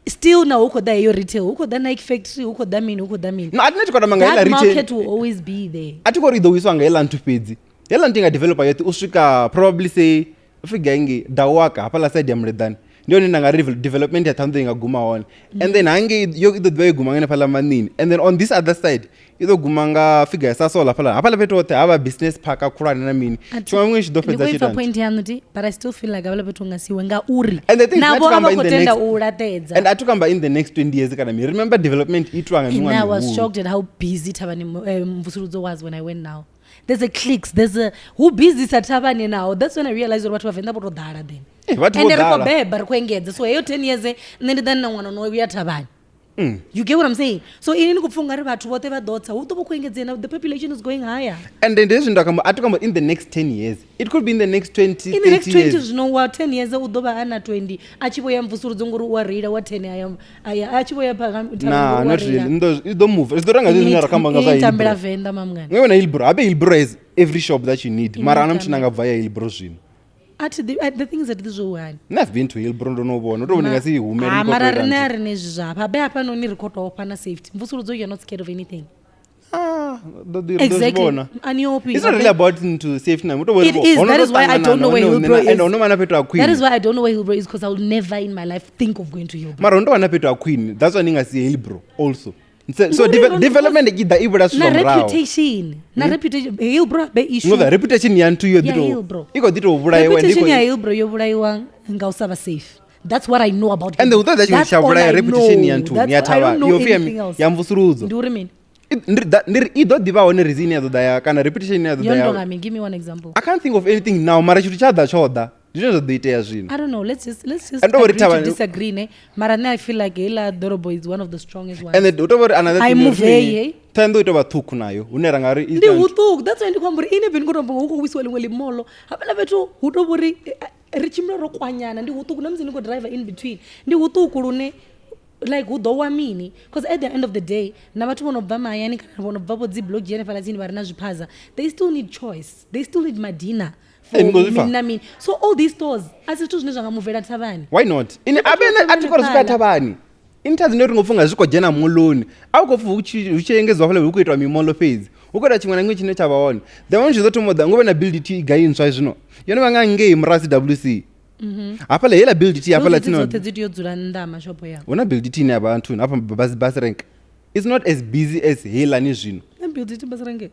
still now uko da yo retail uko da Nike factory uko da mini no atinati kwada mangaela retail that market will always be there atikori dowiswa ngaela ntupedzi yela ntinga developer yetu usvika probably say ufika ingi dawaka hapa la side ya Mredani ndio nina development ya thando ingaguma on and then hangi yo idodwa iguma ngene phala manini and then on this other side idogumanga figure sasola phala hapa la peto te aba business park akurana na mini chimwe chidopedza chitanda point yanuti but I still feel like abala peto ngasiwe nga uri nabo abakotenda uratedza and atukamba in the next 20 years kana me remember development itwanga ngwa and I was shocked at how busy Thavhani mvusurudzo was when I went now. There's a clicks, there's a who busy Thavhani now. That's when I realized what Venda botho dara then. And riko beba riko engedza. So ayo 10 years then na mwana no ya Thavhani. You get what I'm saying? So inini kufunga ri vathu vote vadotsa utobo kuengedzena the population is going higher. And then there's atukamba in the next 10 years. It could be in the next 20 in the next 20 years. You know what 10 years udoba ana 20 achiboya mvusurudzo nguru wa reader wa 10 aya achiboya nah not really ndo move idoranga zvinhu rakamba ngava itambira Venda mamngani ngwena Hillbro abe Hillbro is every shop that you need mara anamchinanga vaya Hillbro zvino the things that this one I've been to Hillbro ndonobona ndobona ngasi hume mara rine zvapa abe hapa no ni record opana safety mvusurudzo you're not scared of anything exactly it's not really about into safety now it is that is why I don't know where Hillbro is and onomana peto queen that is why I don't know where Hillbro is because I will never in my life think of going to Hillbro mara ndobana peto queen that's why ningasi Hillbro also so development ikida ibura na reputation Hillbro be issue no the reputation yantu yo dito iko dito uburaye wendiko reputation ya Hillbro yo buraiwa ngausaba safe that's what I know about and the that you shabura reputation yantu ni Thavhani yo fear yamvusurudzo nduri mini ndiri ido diva one reason ya dodaya kana reputation ya dodaya give me one example I can't think of anything now mara chitu chada choda Ndino zvodoitea zvino. I don't know, let's just agree to disagree ne. Mara I feel like Hela Dorobo is one of the strongest ones. And then another thing. I move hey. Tando itova thuku nayo. Unerangari is. Ndi huthuku, that's why ndikwamburi ine beni kutombo huko wiswa limwe limolo. Hapana vetu hutoburi richimlo rokwanyana ndi huthuku namzini ko driver in between. Ndi huthuku lune like udowa mini because at the end of the day na vatu vonobva mayani kana vonobva vodzi blog jene falazini vari na zviphaza, they still need choice, they still need madina for minamini. So all these stores asitu zvine zvangamuvhera Thavhani. Why not? In abena atikora zvika Thavhani intazi ndoti ngofunga zviko jena moloni aukofu uchengezwa fale ukuitwa mimolo phase ukoda chimwana ngwe chine chavaona the one zvizotomoda ngove na build it igainzwa zvino yone vanga ngei murasi WC. Apala hela build it apala tino yodzura ndama shopo yao una build it ne abantu apa bus rank it's not as busy as hela ni zvino build it bus rank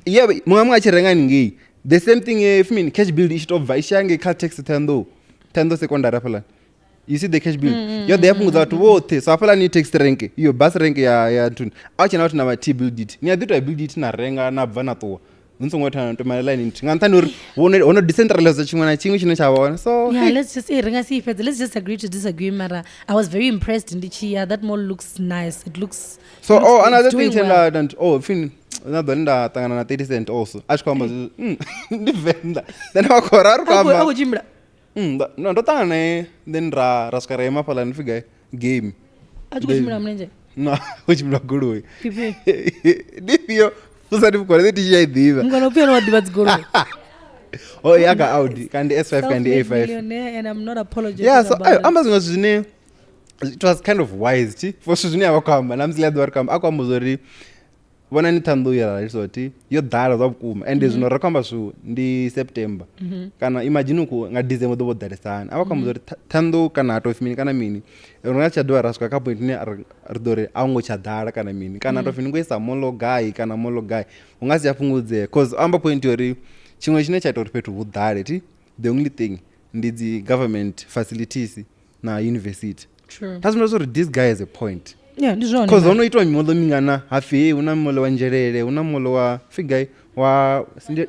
yeah munga chirenga ngei the same thing if mean cash build ichitobva ishange car taxi tando secondary apala you see the cash build you're there punguza watu wote so apala ni taxi rank iyo bus rank ya tuni achina watu na ma T build it ni adito build it na renga na bva na towa unsongotana to my line ngantani ono decentralize chimwana chimwe chino chavaona so yeah let's just let's just agree to disagree. Mara I was very impressed in Ndichia. That mall looks nice, it looks so another thing well. And fin another nda tangana na 30 cent also ashkwamba ndi Venda then wakoraru kama ako chimbra no ndotana then raskarema pala nifiga game achukuchimbra mlenje no uchimbra gurui pipe ndipio usati mukore kuti chichaidhiva mungano pia no wadhiva dzigoro oh yaka Audi kandi S5 kandi A5 and I'm not apologizing yeah so amba zvinhu zvine it was kind of wise for zvine avakamba namziladi vari kamba akwambozori vona ni tando yara risoti yodhara zvakuma and zvino rakamba zvo ndi September kana imagine ku nga December do bodharisana avakwambozori tando kana atofimini kana mini ronga chadwa raswa ka point ne ridore aungo chadhara kana mini kana atofini ngoisa molo guy kana molo guy ungasi yapungudze cause amba point yori chimwe chine chatori petu udhare the only thing ndidzi government facilities na university. True. That's not so this guy has a point. Yeah, ndizvona. Because unoitwa mimolo mingana hafi una molo wa njerere una molo wa figai wa sinde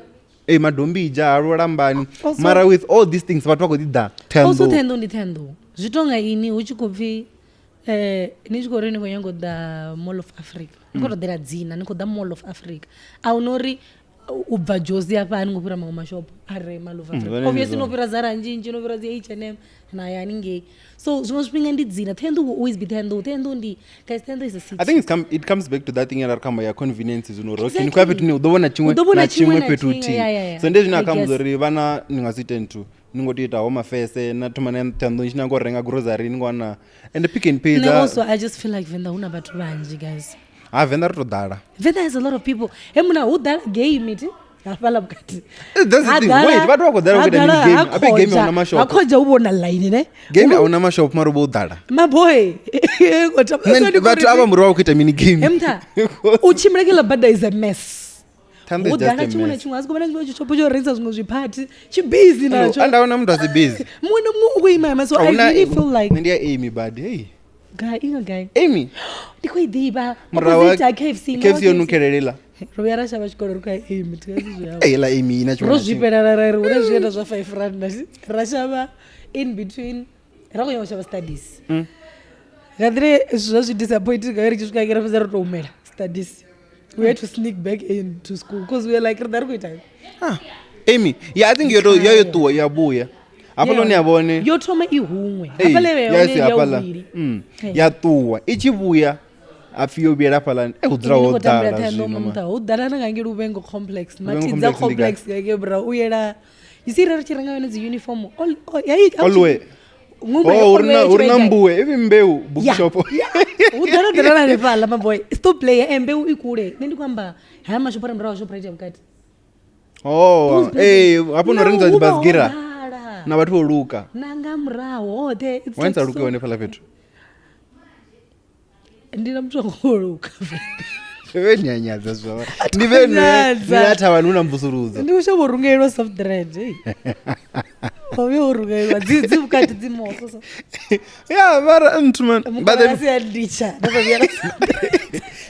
madombija arorambani mara with all these things vatwa kodida tendo. Also tendo zvitonga ini uchikubvi nichikoreni kwenyango da Mall of Africa nikorodera dzina nikoda Mall of Africa aunori ubva jozi apa ngopira mamwe mashopo ari Mall of Africa obviously nopira zara njinji nopira zi H&M na yaninge so zvinosvinga ndidzina tendo will always be tendo ndi guys tendo is a city. I think it comes back to that thing that kama ya convenience zvinoroki nikwa petu ni udobona chimwe petu ti so ndezvina akamuzori vana ningasitentu ningotiita home affairs na tumana tendo chinango renga grocery ningwana and pick and pay. Also I just feel like Venda una batu vanji guys. Venda rotodara. Venda has a lot of people. Hemuna udara game it. Afala bukati. That's the thing. Wait, what wako dara ukita ni game? Ape game una mashop. Akoja ubona line ne. Game una mashop marubo udara. My boy. Batu aba muruwa ukita mini game. Hemta. Uchimrekela bada is a mess. Tando is just a mess. Chimuna chimwa asikobana chipo chopo cho reza zungo zvipati. Chibizi nacho. Anda una mtu asi busy. Mwana uimama so I really feel like. Ndia Amy bad. Hey. Guy. Amy. Ndikoidiba. Murawa KFC yonukererela. Robera shaba chikoro ruka Amy tikazizvo yavo. Ela Amy inachona. Rozviperarara una zvienda zva 5 rand rashaba in between rakunya shaba studies. Gadre zvo disappointed gari chisvika kira pesa rotomela studies. We had to sneak back into school because we were like dari kuita. Amy, yeah I think you're to yabuya. Apalo ni abone. Yotoma ihumwe. Apalewe yone yawiri. Yatuwa. Ichibuya. Afio biera pala udra udara zvinoma udara ngangira uvengo complex matidza complex yake bra uyera isira richiranga wena zi uniform always urina mbuwe ivi mbeu bookshop udara ne pala my boy stop player mbeu ikule nendi kwamba haya mashopara mrawa shop right yakati hapo norenza dibasgira na watu oluka nanga mrawo ote wanza ruke one pala petu ndina mtongoluka venyanyaza zvawa ndiveniata vanhu unambusuruza ndiushavorungeirwa soft dread oyorungeirwa dzidzi mukati dzimoso yeah mara mtumanasiyandicha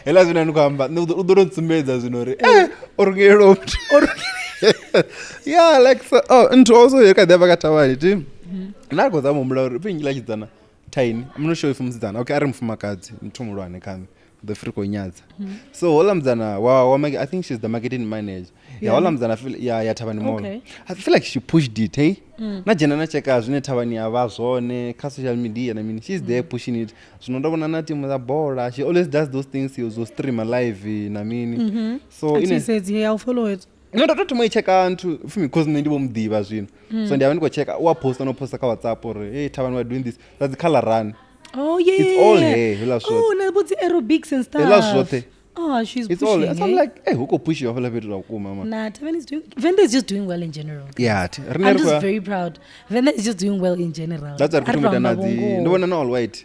hela zvina ndikuhamba udorontsimbedza zvinori orungeirwa mtu Yeah, like so, into also yakadeva katawani ti nako zamumbula pingilachidzana tiny. I'm not sure if mzana okay ari mfumakadzi mtumulwane kami the friko nyadza so wala mzana I think she's the marketing manager wala mzana ya Thavhani Mall. I feel like she pushed it hey najena nacheka zvine Thavhani avazvone ka social media I mean she's there pushing it zvinoda kuona nati muzabola she always does those things you stream live I mean so she says yeah I'll follow it no ndoti moicheka antu because ndibomdiva zvino so ndiyava ndikocheka waposta noposta ka WhatsApp or hey Thavhani we're doing this that's the color run. Oh yeah, it's all hair. Oh, no, but the aerobics and stuff. Oh, she's it's pushing. All. So I'm like, hey, who could push you off a bit of mama? Nah, Venda is just doing well in general. Yeah, I'm just very proud. Venda is just doing well in general. That's our no one all white.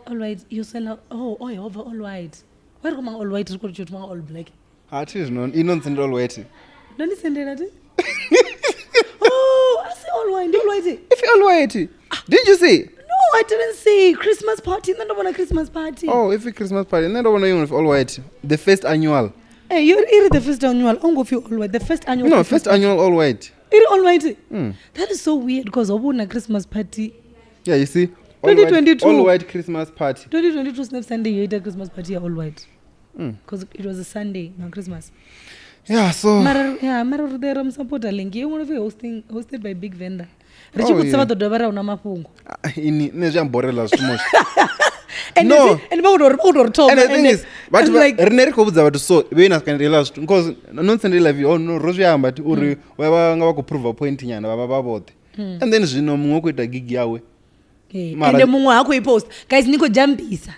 All white, you sell you over all white. Where come all white? You all black. At least no, you don't send all white. Don't send it. Oh, I say all white. All white. If all white, didn't you see? I didn't see Christmas party. I don't want a Christmas party. Oh, if a Christmas party, I don't want to even all white. The first annual. Hey, you're the first annual. I'm going to all white. The first annual. No, first annual all white. You're all white. That is so weird because I want a Christmas party. Yeah, you see. 2022. All white Christmas party. 2022 Snap Sunday. You had a Christmas party all white. Because it was a Sunday, not Christmas. Yeah, so. Mara there am supporter link. You want to be hosted by Big Venda. Richard Dobara una mapungo. Ini nezamborela too much. And no. And the thing is, but Renere kubudza vatu so wena can realize because nonsense live no rozvya but uri wava ngava prove point nyana baba bote. And then zvino mumwe kuita gig yawe. And mumwe hako ipost. Guys niko jumpisa.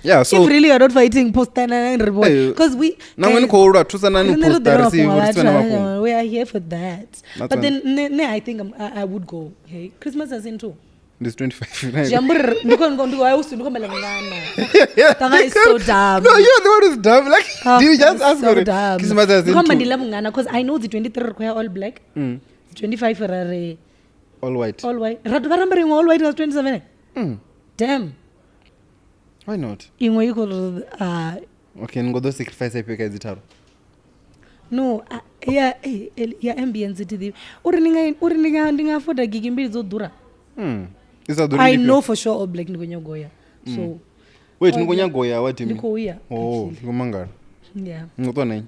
Yeah, so if really you are not fighting post and report because we namwe niko ura tusana no post receive we are here for that. But then I think I would go. Hey, Christmas as in too. This 25. Jambur niko I used to look malangana. Tanga is so dumb. No, you're the one who's dumb. Like, do you just ask so for dumb. Christmas as in too? Because I know the 23 require all black. 25 for all white. All white. Remembering all white was 27. Damn. Why not? Okay, ngo do sacrifice epeka izitaro. No, yeah, ambience it. Urininga ndinga for the gig mbili zo dura. I know for sure all black niko goya. So wait, niko goya what do you mean? Niko uya. Oh, niko mangara. Yeah. Ngoto nai.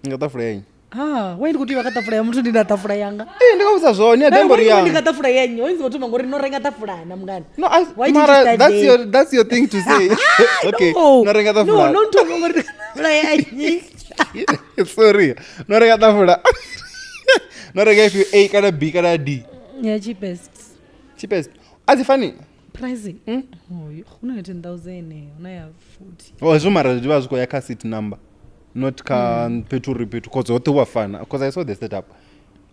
Ngata why ndikuti vakatafura mtu ndinatafura yanga. Ndikabuza zvone adembori yanga. Ndikatafura yenyu, inzotuma ngori norenga tafura na mngani. No, Mara, that's your thing to say. Okay. Norenga tafura. No, ntoma ngori tafura yenyu. Sorry. Norenga tafura. Norenga if you A kana B kana D. Yeah, cheapest. As funny. Pricing. Oh, una 10,000 una ya 40. Oh, zumara ndiwa ziko ya car seat number. Not can petu because what was fun because I saw the setup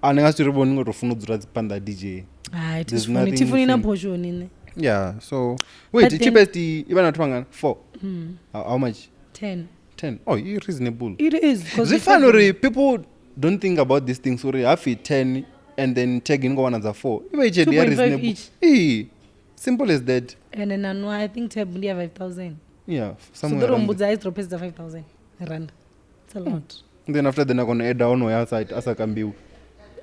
and I still want to phone panda DJ. It is funny. Tifuni na posho nini. Yeah, so wait, the cheapest even at 4. How much? 10. Oh, it's reasonable. It is because the fun people don't think about these things. Sorry, I feel 10 and then tagging go another 4. Even reasonable. Each. Simple as that. And then I think tab 5,000. Yeah, somewhere. So the Mudau is dropped 5,000 rand. It's a lot. Then after they're not going to add down or outside as a cambiu.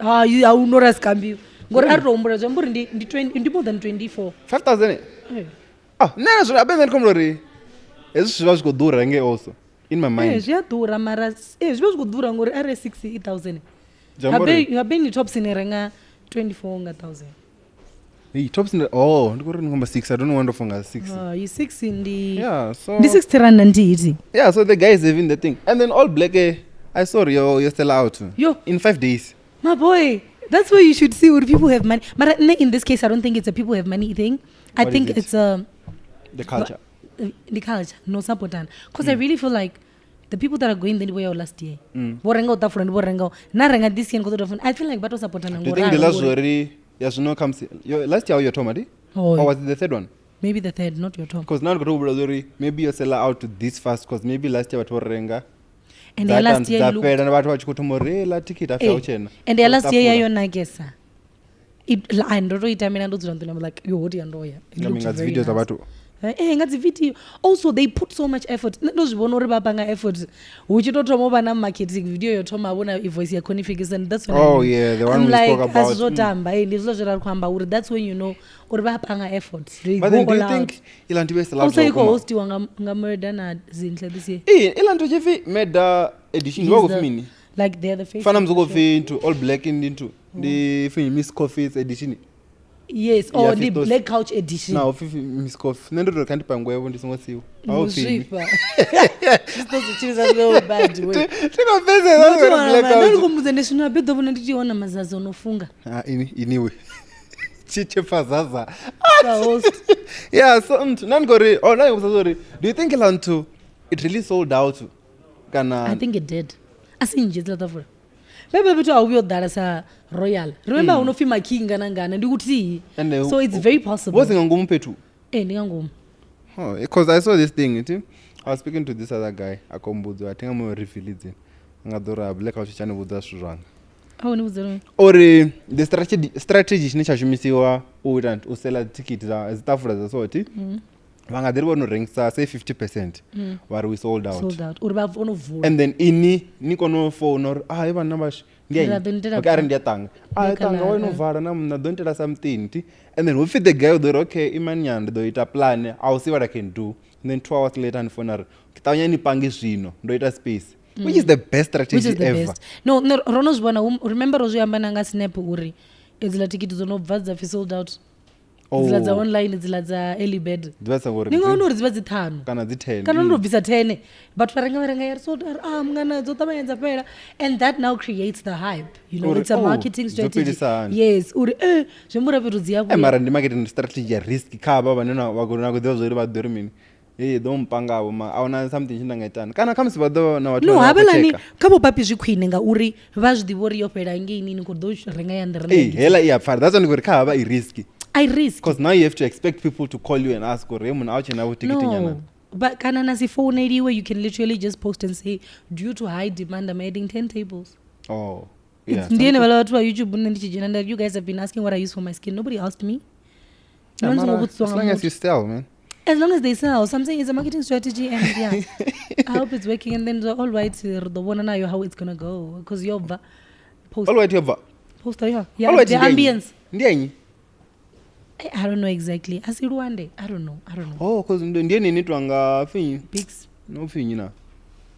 You are not as cambiu. Go at Rombra Jambur in more than 24. 5,000. No, so I've been coming. It's supposed to go Durang also. In my mind. Yes, yeah, Dura Maras. It's supposed to go Durang or 60,000. You have been in top in Renga 24,000. Hey, tops in the number 6. I don't want to find 6. You 6 in the. Yeah, so. The 60 rand and easy. Yeah, so the guy is having the thing. And then all black, I saw you're still out. In 5 days. My boy, that's where you should see where people have money. But in this case, I don't think it's a people have money thing. I think it's the culture. The culture, no support. Because I really feel like the people that are going the way last year. Borengo different, Borengo. Naranga this year, I feel like Bato support. Do you think the last story? Yes, no comes. Last year, your Tomadi? Or was it the third one? Maybe the third, not your Tom. Because now, maybe you sell out to this fast. Because maybe last year, what Renga. And the last year, and what you tomorrow, ticket after and the last year, you're not guessing. I don't know. I'm like, you would and videos about ngadzi video. Also they put so much effort. Ndozvibona uri vapanga effort. Uchitotoma uva na marketing video yotoma avona ivoice yakoni fikisa. That's when the one I'm we like, spoke about. Azotamba, ndizvo zviri kuhamba uri. That's when you know uri vapanga effort. But then do you think ilantu bese also you host ngamurder na Zinhle this year? Ilantu jefi meda edition wako fini. Like they're the face. Fana mzoko fi into all black into the Miss Coffee's edition. Yes, or the black couch edition. Now Miss Coffee. Nendo ndo kandi pangwe yabo ndisongosiwa. Awu fi. Just choose as well bad way. Tiko pese that black couch. Nalo kumbuza ndishina bedo bona ndichiona mazazo nofunga. Iniwe. Chiche fazaza. Host. Yeah, so nangori nayo sorry. Do you think ilantu it really sold out? I think it did. Asinjizla tafura. Bebe bitu awuyo dala sa royal. Remember unofima king ngana ndikuthi. So it's very possible. Was ngangumpe tu? Ndingangum. Oh, because I saw this thing, I was speaking to this other guy, akombuzo. I think I'm going to reveal it. Ngadora black out chane buda shurang. Oh, ni buzero. Or the strategy nishashumisiwa usela ticket za tafura za soti. Vangadiri vono rengisa say 50% where we sold out. And then niko no phone or iva numbers okay are ndiyatanga tanga wena uvara na don't tell us something and then we fit the guy there okay imanyanda do ita plan I'll see what I can do and then 2 hours later and phone kitanya ni pangi zvino ndo ita space which is the best strategy ever. Best. No Ronos bona remember rozuyamba nanga snap uri ezila ticket zonobva za sold out. Zila za online zila za early bed. Ningaona uri ziva dzithano kana dzi10 kana ndobvisa 10 but varenga yari sold mngana dzotamayenza pera and that now creates the hype, you know. It's a marketing strategy. Yes uri zvemura virudzi yako mara ndi marketing strategy ya risk khaba vanena vakona kudhiva zvori vadhori mini dompanga ma aona something chindangaitana kana kamsi vado na watu no havelani kabo papi zvikwine ngauri vazvidivori yopera ngini ni kudo renga yandira hela iyapfara that's when khaba I risky. I risk because now you have to expect people to call you and ask or munhu auchena ticketing yana. But kana nasi phone ID where you can literally just post and say due to high demand I'm adding 10 tables. Oh yeah. Ndiene vala watu wa YouTube ndichijena and you guys have been asking what I use for my skin. Nobody asked me. As long as you sell, man. As long as they sell. So I'm saying it's a marketing strategy and yeah. I hope it's working and then the all white the one know how it's gonna go because you're post all white you're poster yeah the ambience. Ndiani? I don't know exactly. Asirwande. I don't know. Oh, because ndiye nitwa nga finyi. Pics. No finyi na.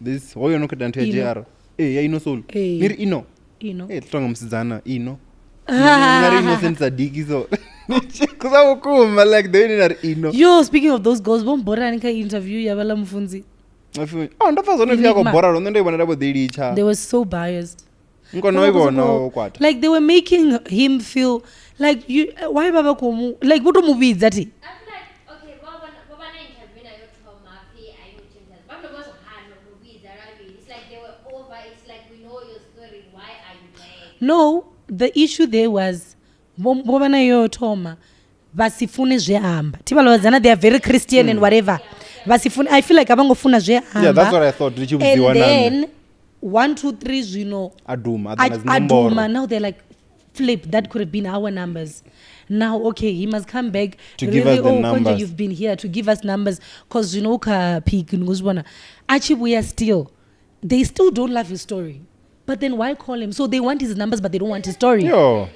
This hoyo nokadante ya JR. Ya ino soul. Niri ino. Twanga msizana ino. Ngari innocent sadiki so. Kuza ukuma like the inner ino. Yo, speaking of those girls, bombora nika interview ya bala mfunzi. Ndafa zona fika ko bora ndo ndibona dabo dilicha. They were so biased. Like they were making him feel like you why baba komu like what movie that he I'm like okay baba na interview na yo Thoma pay I know changes but no was hard no movies that it's like they were over it's like we know your story why are you there. No, the issue there was baba na yo Thoma vasifune zvehamba tivalwadzana they are very Christian and whatever vasifune I feel like abangofuna zvehamba. Yeah, that's what I thought. And then 1 2 3 zvino aduma now they're like flip that could have been our numbers now okay he must come back to really, give us the numbers. Konja, you've been here to give us numbers because you know ka peak nguzibona achibuya still they still don't love his story but then why call him so they want his numbers but they don't want his story. Yo.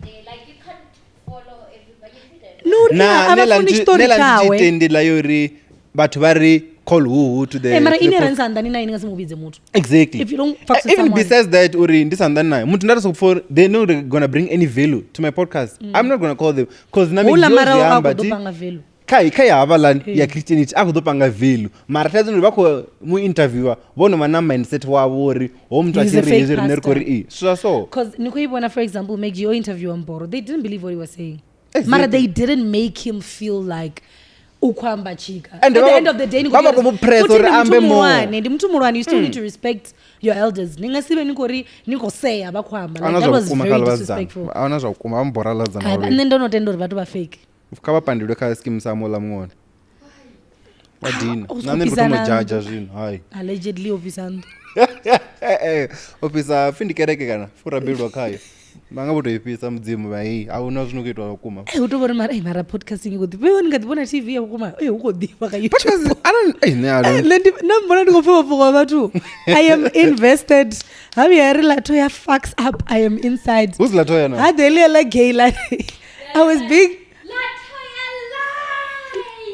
Like you can't follow everybody. No abafuni story kawe tendela yori bathu bari call who to the mara inerance andani na inga simubidze mutu exactly if you don't fuck with even someone. Besides that uri ndisandani naye mutu ndari for they know they're gonna bring any value to my podcast. I'm not gonna call them because nami ngiyoziamba kai avala ya Christianity akudopanga value mara tazo bako mu interviewer bono mana mindset wabo uri mtu achiri nerikori so because nikoibona for example make your interview on Mboro they didn't believe what he was saying exactly. Mara they didn't make him feel like ukwamba chika at the end of the day baba kupress or ambe more ndi mtu mulwani you still need to respect your elders ningasibe niko say abakwamba like that was very disrespectful anaza ukuma amborala zana and then don't tend to ba fake ukaba pandilwe ka scheme samola mngone wadini nani kutomo jaja zvino hai allegedly officer officer findikereke kana fura bilwa khayo Mangabotoipisa mudzimu vai auna zvinokuitwa ukuma. Utobona mara podcasting kuti wewe ngatibona TV yakuma ukodiwa ka YouTube. Podcast Nambona ndikofewa vatu. I am invested. Habi ya Latoya fucks up. I am inside. Who's Latoya now? Adeli like gay like I was big.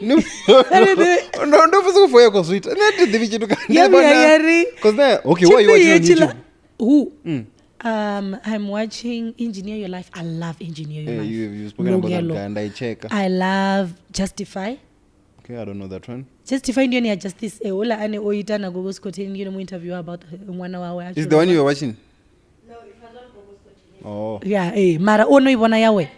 No, for your sweet. Okay, what are you watching on YouTube? Who? I'm watching Engineer Your Life. I love Engineer Your Life. You've spoken about that guy and I check. I love Justify. Okay, I don't know that one. Justify ndio ni justice ola ane oita na Gogo Scott ni mu interview about mwana wawe. Is the one you were watching? No, it was not Gogo Scott. Oh. Yeah, mara ono ibona yawe.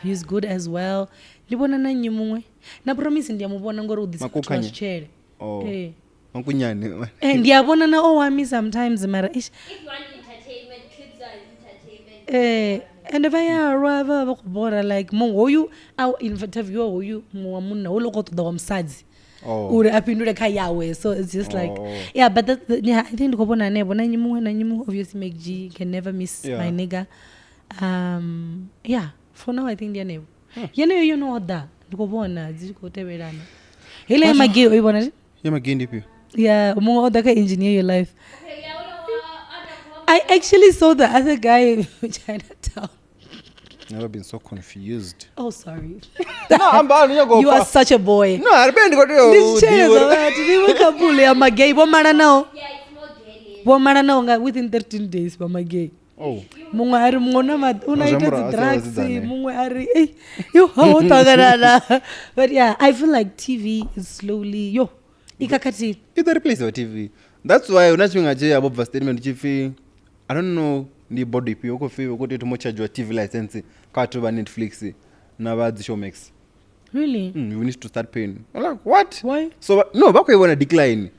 He's good as well. Ndibona na nyimwe. Na promise ndiyamubona ngori udisi chere. Oh. Makunyane. Ndiyabona na owami sometimes mara ish. If one entertainment, kids are entertainment. And if I arrive bakubona like mongoyu au interview oyu mwamunna oloko to the wamsazi. Uri apindule ka yawe. So it's just like yeah, but I think ndikobona nebona nyimwe na nyimwe obviously make G can never miss my nigga. Yeah, for now I think ndiya nebo. You know that. Ndikobona zikotebelana. Hele magi oyibona? Yamagi ndipi? Yeah, mo other guy Engineer Your Life. I actually saw the other guy in Chinatown. Never been so confused. Oh, sorry. No, I'm bad. You are such a boy. No, I depend on this chair is alright. We can pull it. I'm a gay. What matter now? Yeah, it's more gay. What matter now? Within 13 days, I'm a gay. Oh. Mungu ari mngona unaita drugs. Mungu ari. Yo, how tagarana. But yeah, I feel like TV is slowly ikakati. It's the replace of TV. That's why when I say about the statement, TV, I don't know the body people go feel go to much your TV license, cartoon Netflix, never the Showmax. Really? We need to start paying. I'm like, what? Why? So no, back when you want to decline.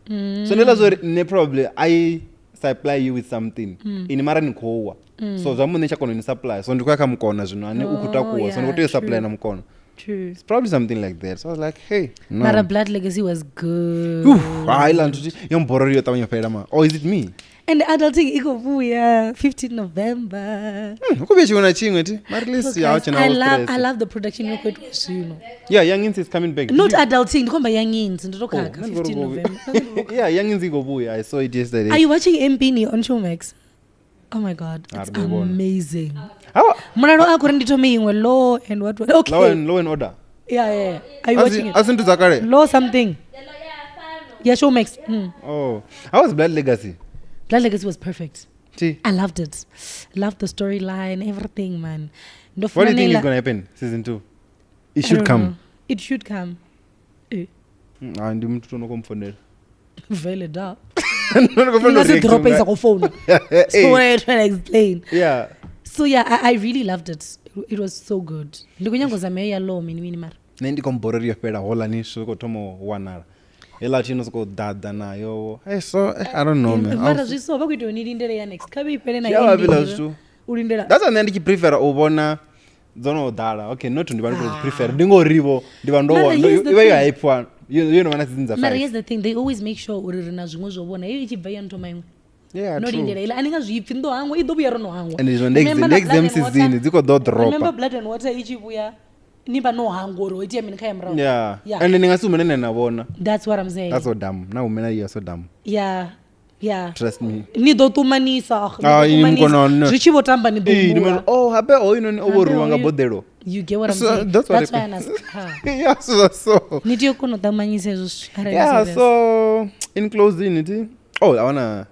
So never probably I supply you with something in Maran Kowa. So someone nature kono supply. So ndikuwa kama mkono zino ane ukutakuwa. So ndikuwa supply na mkono. True. It's probably something like that. So I was like, hey, no. Mara Blood Legacy was good. I learned to yung borori yota yung pera ma. Or is it me? And the adulting iko buya 15 November. Ukubi chiona chingo ti. Marlis ya wacha na I love the production you could watch, you know. Yeah, Youngins is coming back. Not adulting, komba Youngins ndotoka 15 November. Yeah, Youngins iko buya. I saw it yesterday. Are you watching Mpini on Showmax? Oh my god, it's amazing. Mwana wako ndito meingwe law and what? Okay. Law and order. Yeah. Are you watching it? Asintu Zakare. Law something. Yeah, Showmax. Oh, how was Blood Legacy? Blood Legacy was perfect. See? I loved it. Loved the storyline, everything, man. What do you think is going to happen season 2? It should come. It should come. And you mtu no confunded. Vele da. No confunded. Drop is a phone. So what are you trying to explain? Yeah. So yeah, I really loved it. It was so good. Ndikunyango zameya law mini mara. Nendi komborori yapera hola ni shuko tomo 1 hour. Ela chinos go dada na yo. So I don't know man. Mara ziso bakwito nilindele ya next. Kabi ipele na yeah, ending. Ulindela. That's why ndi prefer ubona zono dala. Okay, not ndibani prefer. Dingo rivo ndibando one. Iwe ya hype one. You know when season 5. Mara here's the thing, they always make sure urina zwingo zobona. Iyo ichibaya ntoma maimwe. Yeah, no ndindela ila aninga zwipfindo hango idobuya rono hango. And next them season ziko do drop. Remember Blood and Water ichibuya niba no hangoro iti yamini kaya mrao. Yeah. And ningasi umenene nabona. That's what I'm saying. That's so dumb. Now umena you are so dumb. Yeah. Trust me. Nido tumanisa. Richivo tamba ni dumbu. Oh, habe ino oboruanga bodero. You get what I'm saying? That's why I asked. Yeah, so. Nidio kono tamanyise just. Yeah, so in closing, I wanna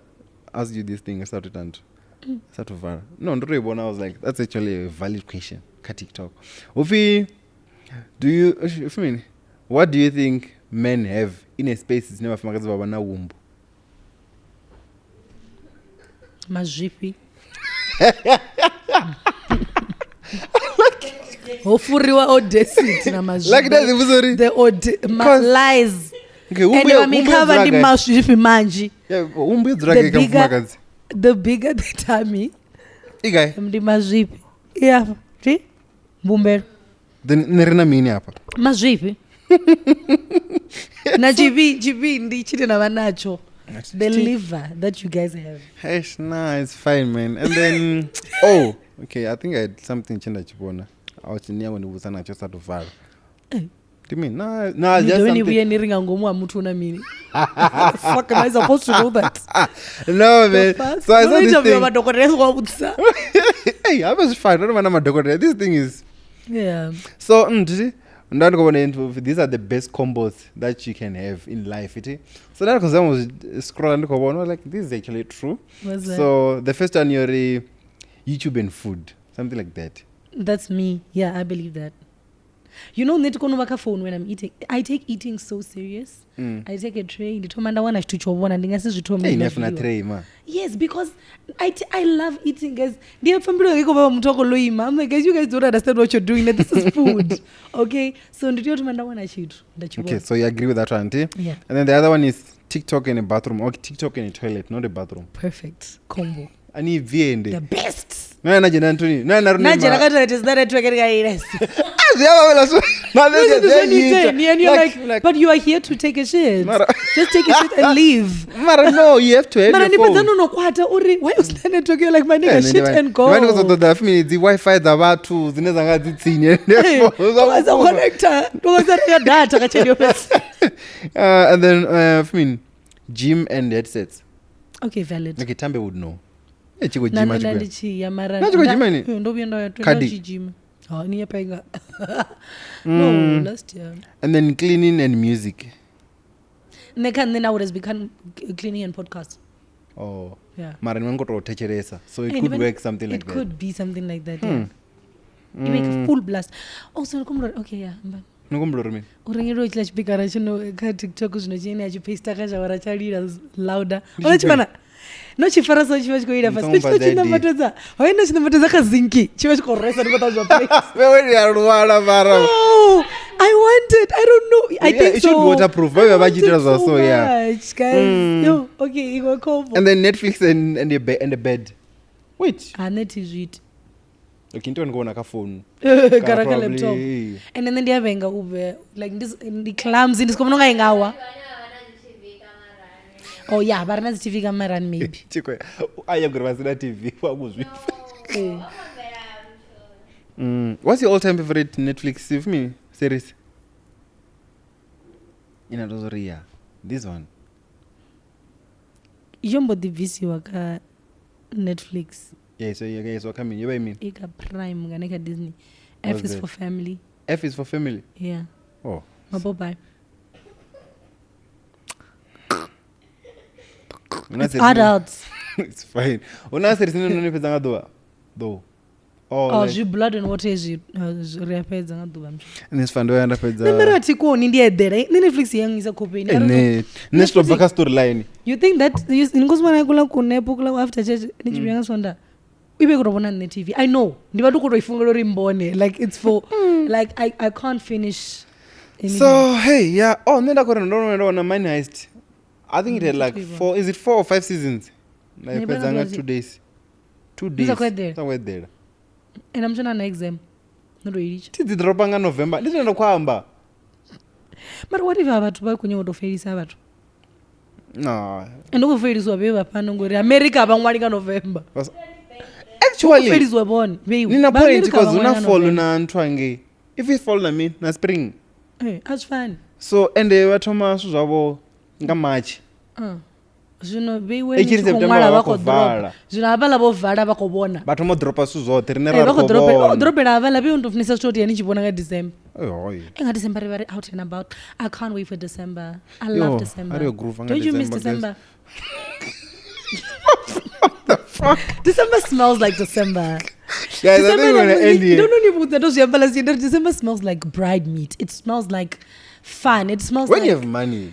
ask you this thing. Start to var. No, I was like, that's actually a valid question. TikTok. Ufi, what do you think men have in a space is never famagazi baba na wumbu? Majipi. Ofuriwa odesiti na majipi. Like that, the lies. Okay, wumbu ni majipi manji. Yeah, wumbu drag kamfumagazi. The bigger the tummy. Igai. Mdi majipi. Yeah. See? Bumbero. Then nerena mini hapa. Majipi. Na jibi ndi chiti na wanacho. the liver that you guys have. Hey, nah, it's fine, man. And then, okay, I think I had something chenda chibona. I was near when it was an just out of fire. Do you mean? Nah, just something. Fuck, am I supposed to know that? No, man. So I saw this thing. Hey, I was fine. I don't know what this thing is. Yeah. So, these are the best combos that you can have in life. So that because I was scrolling, I was like, this is actually true. What's that? So the first one, you're YouTube and food, something like that. That's me. Yeah, I believe that. You know, netikonuvaka phone when I'm eating. I take eating so serious. I take a tray. Yes, because I love eating, guys. I'm like, guys, you guys don't understand what you're doing. This is food. Okay? So okay, so you agree with that one, yeah. And then the other one is TikTok in a bathroom, or TikTok in a toilet, not a bathroom. Perfect combo. The best. But you are here to take a shit. Just take a shit and leave. No, you have to have your phone. Why you standing talking like my nigga? Shit and go. The Wi-Fi and then gym and headsets. Okay, valid. Okay, Tambe would know. No, last year. And then cleaning and music. Then I would have become cleaning and podcast. Oh. Yeah. So it could work something like that. It could be something like that, yeah. You make a full blast. Also, okay, yeah. Urengero chila chipikara chino TikTok zvinochena achipesta kazhavara charira louder. Unachimana? No chifara so chiva chikoira fast. Chiva chinamatodza. Haina chinamatodza kazinki. Chiva chikoresa ndikota zvaplay. No, I want it. I don't know. I think it should be waterproof. Maybe so yeah. Guys. No, okay, you go combo. And then Netflix and the bed. Which? Net is it. Okay, into go on a phone. Karaka laptop. And then they have ube like this in the clumsy this komo ngawa. Oh yeah, but not TV camera maybe. Chiko. I agree with that TV. What's your all-time favorite Netflix series? Inadozoria. This one. Yombo divisi waka Netflix. Yeah, so you guys are coming. You know what I mean? Ika Prime, ganeka Disney. F is for family. F is for family? Yeah. Oh. Bye. It's adults. It's fine. Una series no though. Oh, you blood and water is repairs and do. And this fan do end up with Netflix young is a copy. Next of back storyline. You think that you after church we be on the TV. I know. Like it's for like I can't finish anything. So hey, yeah. Oh, nenda ko no mine heist. I think it had like 4 or 5 seasons. Like 2 days. 2 days. Somewhere there. And I'm trying to exam. Not really. Titi dropanga November. Listen to kwamba. But what if abantu bakunyo to fail sabato? No. And over fail so beba pano ngori America abangwalika November. Actually, fail is born. Nina point because una fall na ntwange. If it fall na me na spring. Hey, that's fine. So and wathoma zwabo nga March. Zvino bewe kumwala vako drop. Zvino avala vovala vako bona. Bato mo dropa su zote rinera vako bona. Dropela avala be undofinisa story yani chibona nga December. Oy. Enga December very out and about. I can't wait for December. I love December. Don't you miss December? What the fuck? December smells like December. Guys, I think we're gonna end here. December smells like bride meat. It smells like fun. It smells when like... you have money.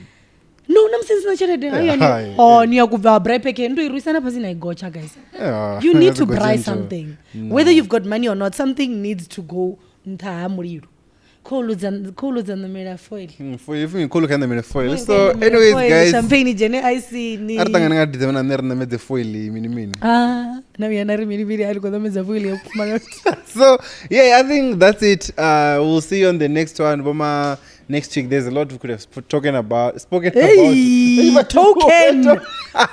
No, oh, guys. You need to buy something. No. Whether you've got money or not, something needs to go. Foil. So, anyways, guys. Champagne, I see. Now we are So, yeah, I think that's it. We'll see you on the next one. next week there's a lot we could have spoken about. Hey, token.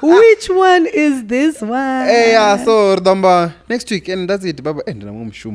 Which one is this one? Hey, yeah, so Rdamba, next week, and that's it. Baba, and I'm sure